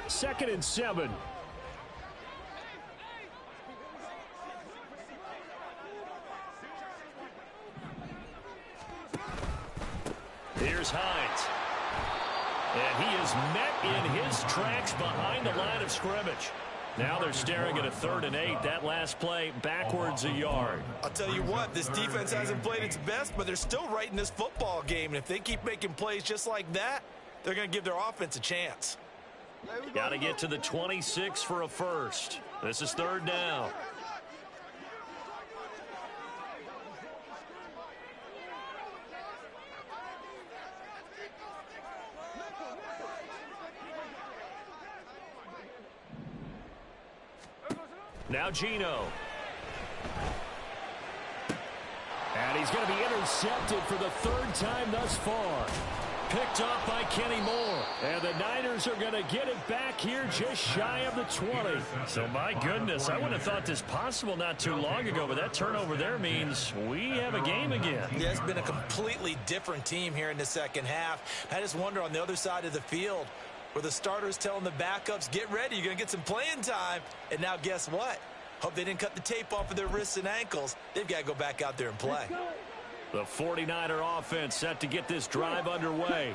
C: 2nd and 7.
B: Here's Hines. And he is met in his tracks behind the line of scrimmage.
C: Now they're staring at a 3rd and 8. That last play backwards a yard.
G: I'll tell you what, this defense hasn't played its best, but they're still right in this football game. And if they keep making plays just like that, they're going to give their offense a chance.
C: Got to get to the 26 for a first. This is 3rd down. Now Geno. And he's going to be intercepted for the 3rd time thus far. Picked off by Kenny Moore. And the Niners are going to get it back here just shy of the 20. So, my goodness, I wouldn't have thought this possible not too long ago, but that turnover there means we have a game again.
G: Yeah, it's been a completely different team here in the second half. I just wonder on the other side of the field where the starters telling the backups, get ready, you're going to get some playing time. And now guess what? Hope they didn't cut the tape off of their wrists and ankles. They've got to go back out there and play.
C: The 49er offense set to get this drive underway.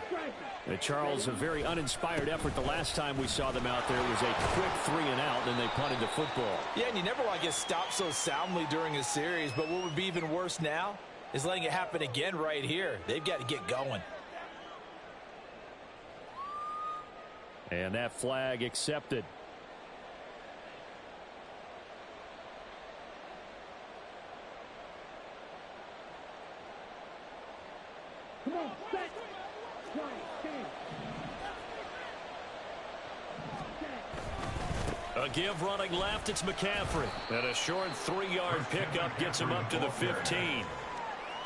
C: Charles, a very uninspired effort the last time we saw them out there. It was a quick 3 and out, and they punted the football.
D: Yeah, and you never want to get stopped so soundly during a series, but what would be even worse now is letting it happen again right here. They've got to get going.
C: And that flag accepted.
A: Come on, set.
C: A give running left, it's McCaffrey. And a short 3-yard pickup gets him up to the 15.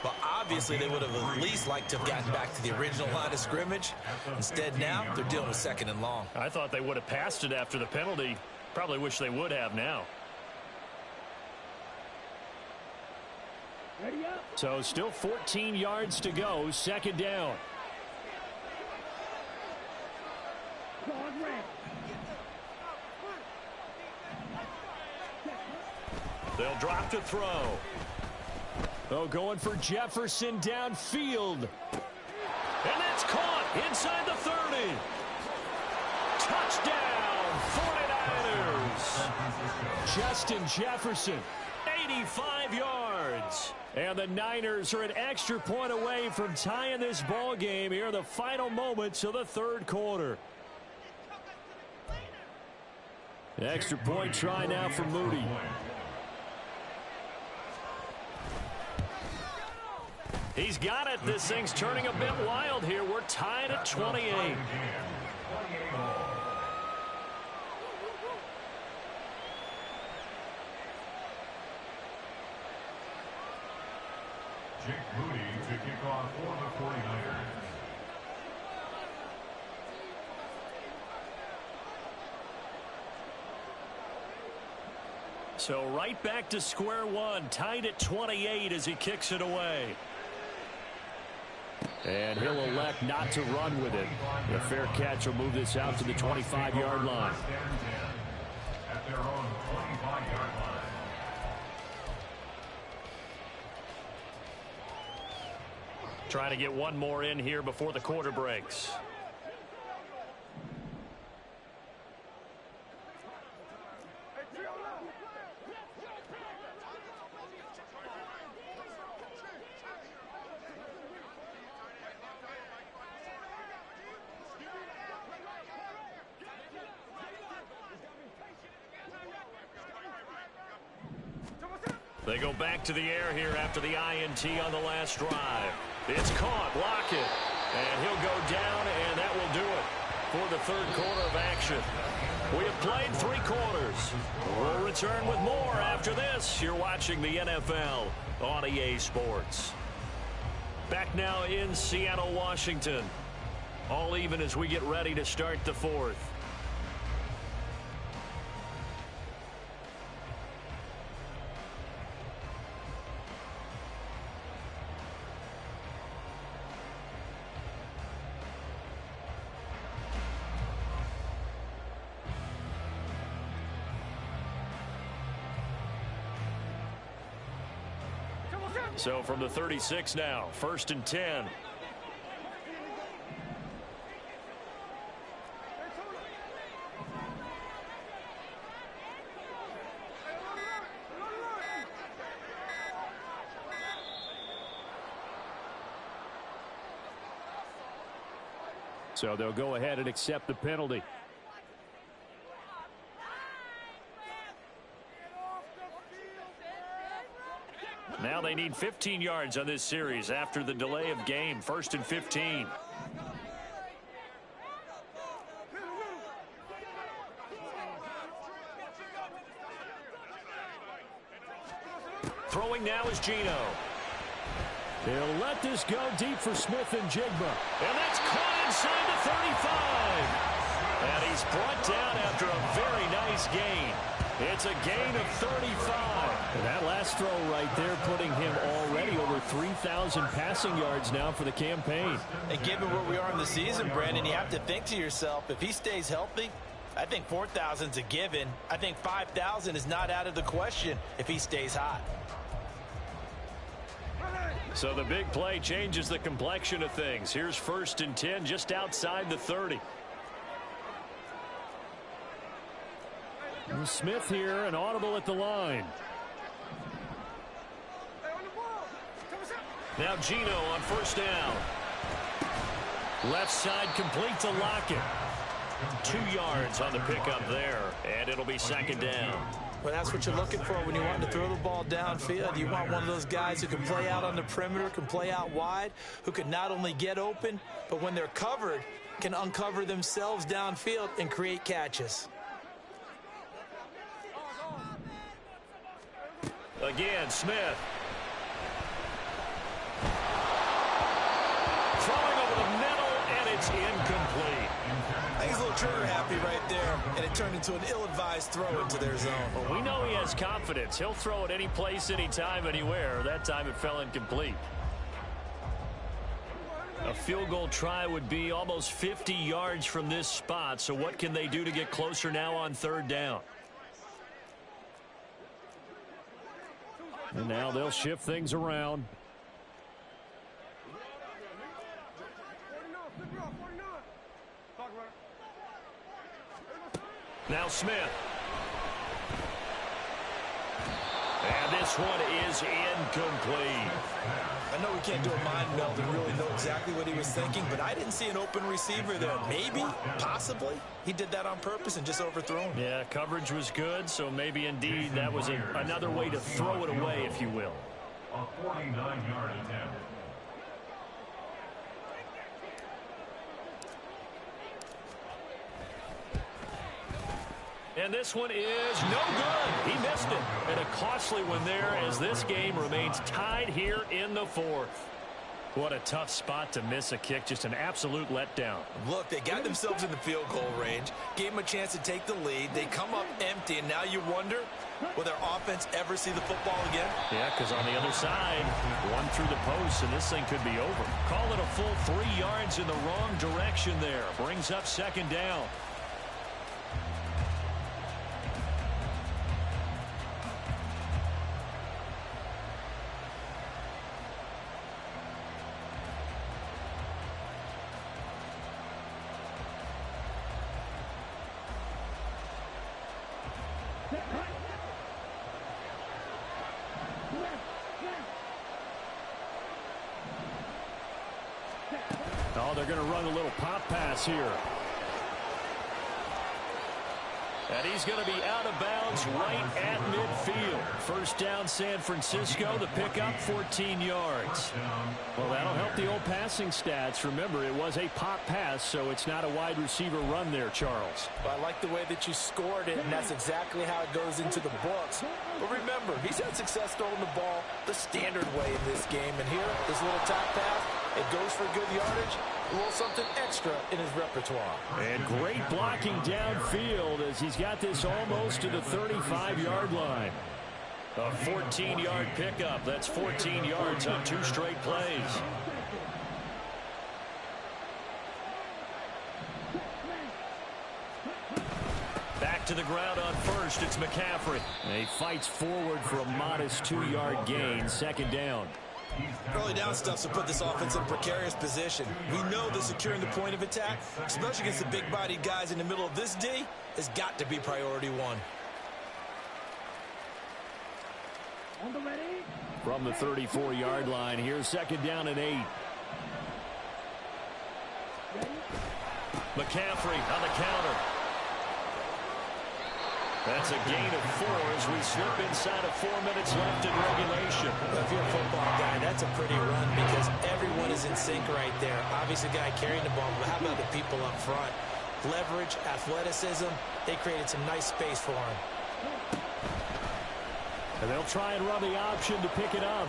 G: Well, obviously they would have at least liked to have gotten back to the original line of scrimmage. Instead now, they're dealing with 2nd and long.
C: I thought they would have passed it after the penalty. Probably wish they would have now.
A: Ready up.
C: So still 14 yards to go, 2nd down.
A: Guard red.
C: They'll drop to throw. Oh, going for Jefferson downfield. And that's caught inside the 30. Touchdown, 49ers. Justin Jefferson, 85 yards. And the Niners are an extra point away from tying this ball game here in the final moments of the 3rd quarter. Extra point try now for Moody. He's got it. This thing's turning a bit wild here. We're tied at 28.
E: Jake Moody to kick off for the 49ers.
C: So right back to square one, tied at 28 as he kicks it away. And he'll elect not to run with it. The fair catch will move this out to the 25-yard line.
E: At their own 25-yard line.
C: Trying to get one more in here before the quarter breaks. They go back to the air here after the INT on the last drive. It's caught. Lockett. And he'll go down, and that will do it for the 3rd quarter of action. We have played 3 quarters. We'll return with more after this. You're watching the NFL on EA Sports. Back now in Seattle, Washington. All even as we get ready to start the 4th. So from the 36 now, 1st and 10. So they'll go ahead and accept the penalty.
B: Now they need 15 yards on this series after the delay of game. 1st and 15. Throwing now is Geno.
C: They'll let this go deep for Smith and Jigba.
B: And that's caught inside the 35. And he's brought down after a very nice gain. It's a gain of 35.
C: And that last throw right there putting him already over 3,000 passing yards now for the campaign.
D: And given where we are in the season, Brandon, you have to think to yourself, if he stays healthy, I think 4,000 is a given. I think 5,000 is not out of the question if he stays hot.
B: So the big play changes the complexion of things. Here's 1st and 10 just outside the 30.
C: And Smith here, an audible at the line.
B: Now Geno on 1st down. Left side complete to Lockett. 2 yards on the pickup there, and it'll be 2nd down.
D: Well, that's what you're looking for when you want to throw the ball downfield. You want one of those guys who can play out on the perimeter, can play out wide, who can not only get open, but when they're covered, can uncover themselves downfield and create catches.
B: Again, Smith. Throwing over the middle, and it's incomplete.
D: I think he's a little trigger happy right there, and it turned into an ill-advised throw into their zone.
B: Well, we know he has confidence. He'll throw it any place, anytime, anywhere. That time it fell incomplete. A field goal try would be almost 50 yards from this spot. So what can they do to get closer now on 3rd down?
C: And now they'll shift things around.
B: Now Smith. And this one is incomplete.
D: I know we can't do a mind meld and really know exactly what he was thinking, but I didn't see an open receiver there. Maybe, possibly, he did that on purpose and just overthrew him.
B: Yeah, coverage was good, so maybe indeed that was another way to throw it away, if you will.
E: A 49-yard attempt.
B: And this one is no good. He missed it. And a costly one there as this game remains tied here in the 4th. What a tough spot to miss a kick. Just an absolute letdown.
D: Look, they got themselves in the field goal range, gave them a chance to take the lead. They come up empty, and now you wonder, will their offense ever see the football again?
B: Yeah, because on the other side, one through the post, and this thing could be over. Call it a full 3 yards in the wrong direction there. Brings up 2nd down.
C: Oh, they're going to run a little pop pass here.
B: And he's going to be out of bounds right at midfield. 1st down, San Francisco. The pickup, 14 yards.
C: Well, that'll help the old passing stats. Remember, it was a pop pass, so it's not a wide receiver run there, Charles.
D: Well, I like the way that you scored it, and that's exactly how it goes into the books. But remember, he's had success throwing the ball the standard way in this game. And here, this little top pass, it goes for good yardage. A little something extra in his repertoire.
C: And great blocking downfield as he's got this almost to the 35-yard line.
B: A 14-yard pickup. That's 14 yards on 2 straight plays. Back to the ground on 1st. It's McCaffrey.
C: And he fights forward for a modest 2-yard gain. 2nd down.
D: Early down stuff's to put this offense in a precarious position. We know that securing the point of attack, especially against the big-bodied guys in the middle of this D, has got to be priority 1.
A: On the ready.
C: From the 34-yard line, here's 2nd down and 8.
B: McCaffrey on the counter. That's a gain of 4 as we slip inside of 4 minutes left in regulation.
D: If you're a football guy, that's a pretty run because everyone is in sync right there. Obviously, the guy carrying the ball, but how about the people up front? Leverage, athleticism, they created some nice space for him.
C: And they'll try and run the option to pick it up.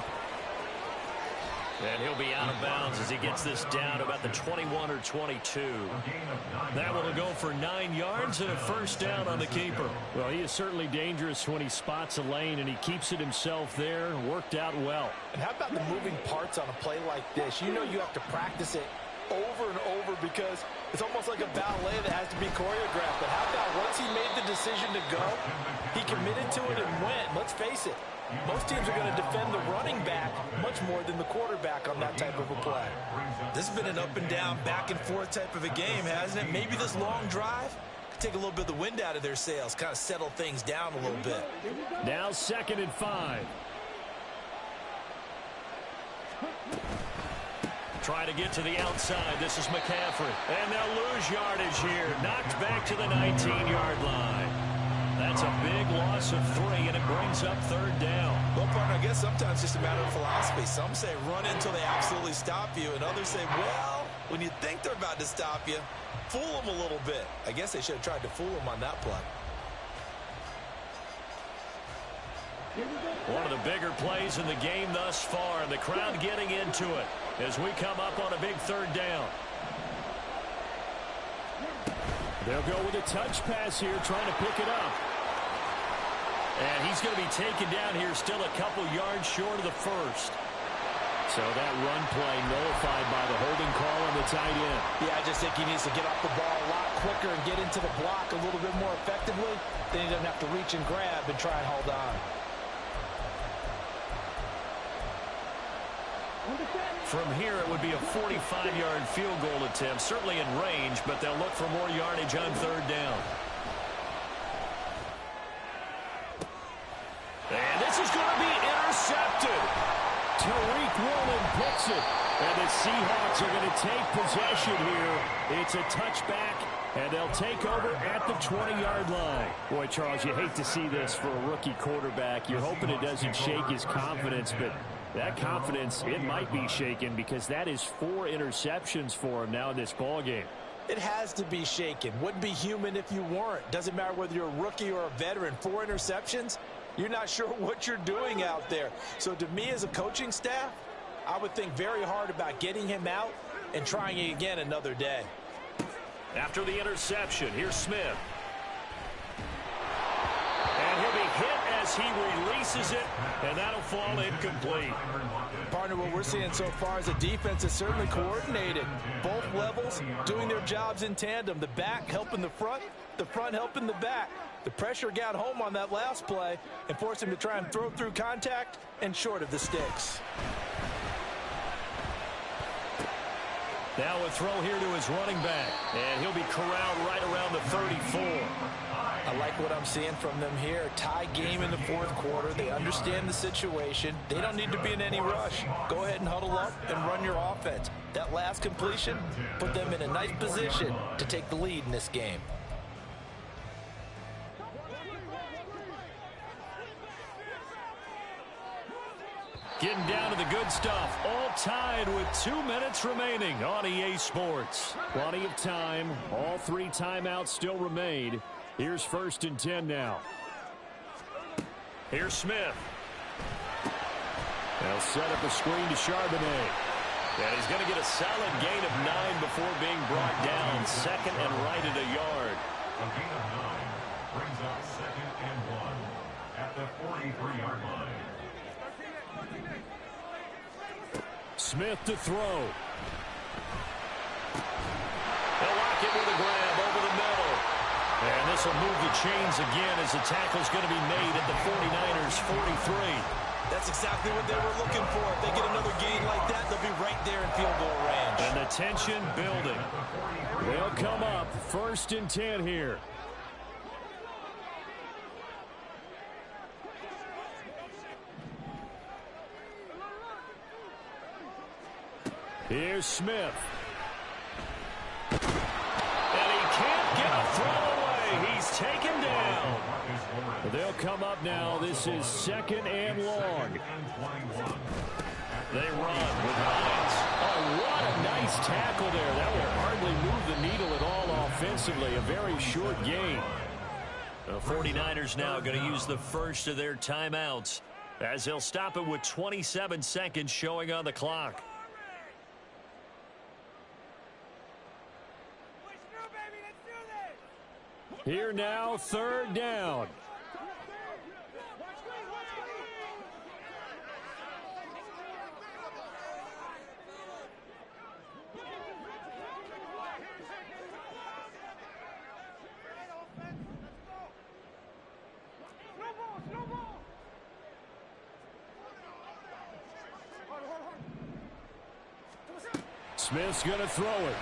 B: And he'll be out of bounds as he gets this down about the 21 or 22. That one will go for 9 yards and a first down on the keeper.
C: Well, he is certainly dangerous when he spots a lane, and he keeps it himself there. Worked out well.
D: And how about the moving parts on a play like this? You know you have to practice it over and over because it's almost like a ballet that has to be choreographed. But how about once he made the decision to go, he committed to it and went. Let's face it. Most teams are going to defend the running back much more than the quarterback on that type of a play.
G: This has been an up and down, back and forth type of a game, hasn't it? Maybe this long drive could take a little bit of the wind out of their sails, kind of settle things down a little bit.
C: Now 2nd and 5.
B: Try to get to the outside. This is McCaffrey. And they'll lose yardage here. Knocked back to the 19-yard line. That's a big loss of 3, and it brings up 3rd down.
G: Well, partner, I guess sometimes it's just a matter of philosophy. Some say run until they absolutely stop you, and others say, well, when you think they're about to stop you, fool them a little bit. I guess they should have tried to fool them on that play.
B: One of the bigger plays in the game thus far, and the crowd getting into it as we come up on a big 3rd down.
C: They'll go with a touch pass here, trying to pick it up.
B: And he's going to be taken down here still a couple yards short of the first.
C: So that run play nullified by the holding call on the tight end.
D: Yeah, I just think he needs to get off the ball a lot quicker and get into the block a little bit more effectively. Then he doesn't have to reach and grab and try and hold on.
B: From here, it would be a 45-yard field goal attempt, certainly in range, but they'll look for more yardage on 3rd down. And this is going to be intercepted.
C: Tariq Woolen picks it, and the Seahawks are going to take possession here. It's a touchback, and they'll take over at the 20-yard line. Boy, Charles, you hate to see this for a rookie quarterback. You're hoping it doesn't shake his confidence, but that confidence, it might be shaken because that is 4 interceptions for him now in this ballgame.
D: It has to be shaken. Wouldn't be human if you weren't. Doesn't matter whether you're a rookie or a veteran. 4 interceptions, you're not sure what you're doing out there. So to me as a coaching staff, I would think very hard about getting him out and trying it again another day.
B: After the interception, here's Smith. And he'll be hit as he releases it, and that'll fall incomplete.
D: Partner, what we're seeing so far is the defense is certainly coordinated. Both levels doing their jobs in tandem. The back helping the front helping the back. The pressure got home on that last play and forced him to try and throw through contact and short of the sticks.
B: Now a throw here to his running back, and he'll be corralled right around the 34.
D: I like what I'm seeing from them here. Tie game in the 4th quarter. They understand the situation. They don't need to be in any rush. Go ahead and huddle up and run your offense. That last completion put them in a nice position to take the lead in this game.
B: Getting down to the good stuff. All tied with 2 minutes remaining on EA Sports.
C: Plenty of time. All 3 timeouts still remain. Here's 1st and 10 now.
B: Here's Smith.
C: They'll set up a screen to Charbonnet.
B: And he's going to get a solid gain of 9 before being brought down. 2nd and right at a yard.
E: A gain of 9 brings up 2nd and 1 at the 43-yard line.
C: Smith to throw.
B: They'll lock it with a grab over the middle. And this will move the chains again as the tackle's going to be made at the 49ers 43.
G: That's exactly what they were looking for. If they get another gain like that, they'll be right there in field goal range.
B: And the tension building.
C: They'll come up 1st and 10 here. Here's Smith.
B: And
C: come up now. This is 2nd and long.
B: They run with Hines.
C: Oh, what a nice tackle there. That will hardly move the needle at all offensively. A very short gain.
B: The 49ers now going to use the first of their timeouts as they'll stop it with 27 seconds showing on the clock.
C: Here now, 3rd down. Smith's going to throw it.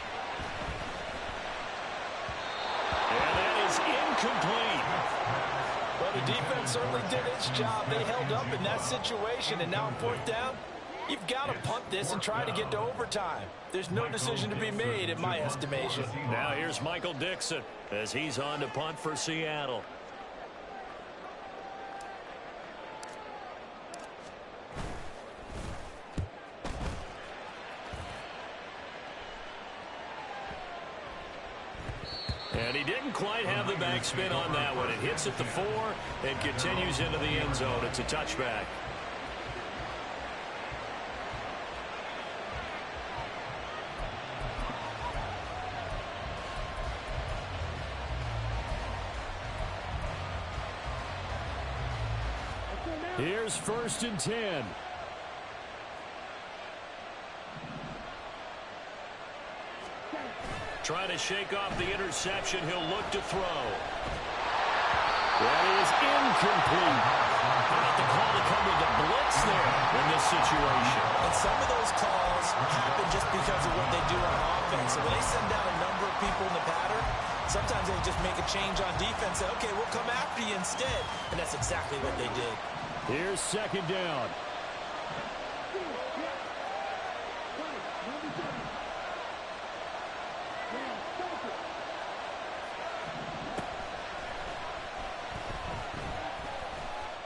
B: And that is incomplete.
D: Well, the defense certainly did its job. They held up in that situation, and now on 4th down, you've got to punt this and try to get to overtime. There's no decision to be made, in my estimation.
B: Now here's Michael Dixon as he's on to punt for Seattle. And he didn't quite have the backspin on that one. It hits at the 4 and continues into the end zone. It's a touchback.
C: Here's 1st and 10.
B: Trying to shake off the interception. He'll look to throw.
C: That is incomplete.
B: How about the call to come with the blitz there in this situation?
G: And some of those calls happen just because of what they do on offense. So when they send down a number of people in the pattern, sometimes they just make a change on defense. Say, okay, we'll come after you instead. And that's exactly what they did.
C: Here's 2nd down.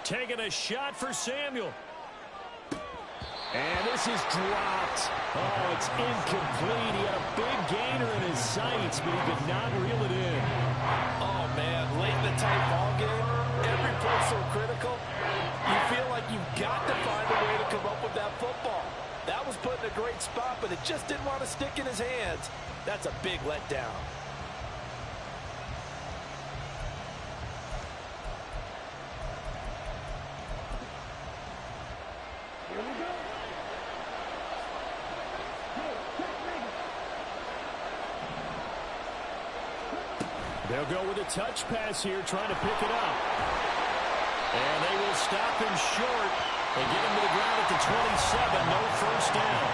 B: Taking a shot for Samuel.
C: And this is dropped. Oh, it's incomplete. He had a big gainer in his sights, but he could not reel it in.
D: Oh, man, late in the tight ball game, every play so critical. You feel like you've got to find a way to come up with that football. That was put in a great spot, but it just didn't want to stick in his hands. That's a big letdown.
C: They'll go with a touch pass here, trying to pick it up.
B: And they will stop him short. They get him to the ground at the 27. No 1st down.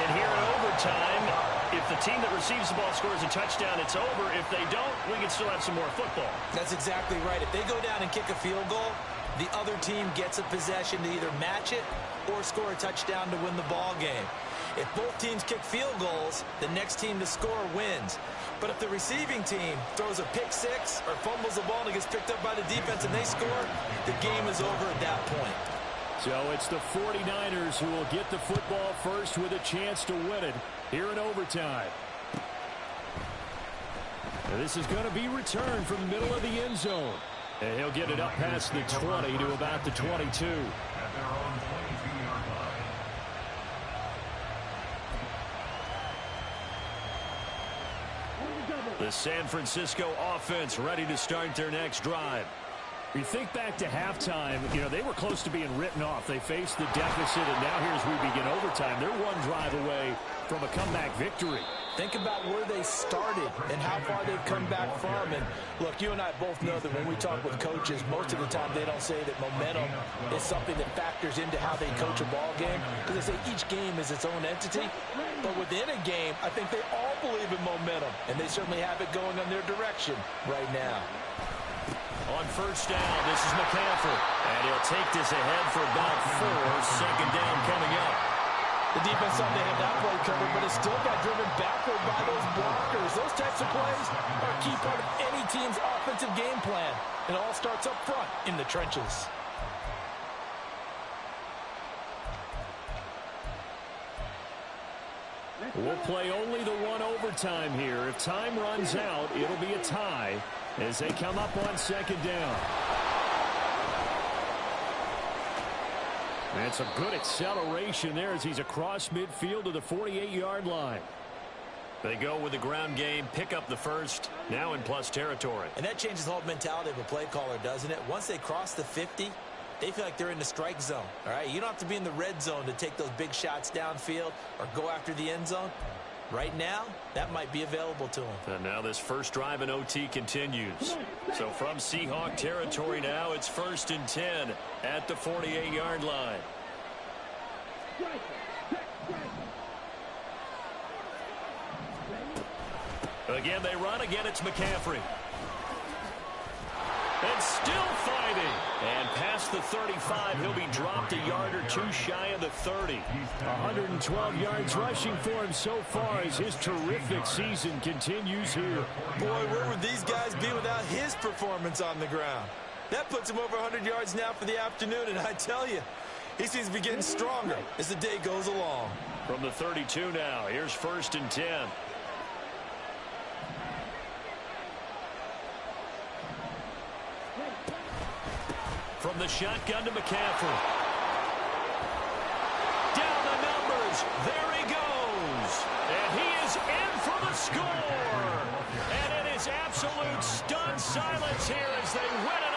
B: And here in overtime, if the team that receives the ball scores a touchdown, it's over. If they don't, we can still have some more football.
G: That's exactly right. If they go down and kick a field goal, the other team gets a possession to either match it or score a touchdown to win the ball game. If both teams kick field goals, the next team to score wins. But if the receiving team throws a pick 6 or fumbles the ball and it gets picked up by the defense and they score, the game is over at that point.
C: So it's the 49ers who will get the football first with a chance to win it here in overtime. Now this is going to be returned from the middle of the end zone. And he'll get it up past the 20 to about the 22.
E: At their own 22-yard line.
B: The San Francisco offense ready to start their next drive.
C: You think back to halftime, you know, they were close to being written off. They faced the deficit, and now here's we begin overtime. They're one drive away from a comeback victory.
D: Think about where they started and how far they've come back from. And look, you and I both know that when we talk with coaches, most of the time they don't say that momentum is something that factors into how they coach a ball game, because they say each game is its own entity. But within a game, I think they all believe in momentum, and they certainly have it going in their direction right now.
B: On 1st down, this is McCaffrey. And he'll take this ahead for about 4. 2nd down coming up.
D: The defense thought they had that play covered, but it still got driven backward by those blockers. Those types of plays are a key part of any team's offensive game plan. It all starts up front in the trenches.
C: We'll play only the one overtime here. If time runs out, it'll be a tie as they come up on second down. That's a good acceleration there as he's across midfield to the 48-yard line.
B: They go with the ground game, pick up the first, now in plus territory.
G: And that changes the whole mentality of a play caller, doesn't it? Once they cross the 50, they feel like they're in the strike zone. All right, you don't have to be in the red zone to take those big shots downfield or go after the end zone. Right now, that might be available to them.
B: And now this first drive in OT continues. So from Seahawk territory now, it's 1st and 10 at the 48-yard line. Again, they run. Again, it's McCaffrey. And still fighting. And past the 35, he'll be dropped a yard or two shy of the 30.
C: 112 yards rushing for him so far as his terrific season continues here.
G: Boy, where would these guys be without his performance on the ground? That puts him over 100 yards now for the afternoon, and I tell you, he seems to be getting stronger as the day goes along.
B: From the 32 now, here's 1st and 10. From the shotgun to McCaffrey. Down the numbers. There he goes. And he is in for the score. And it is absolute stunned silence here as they win it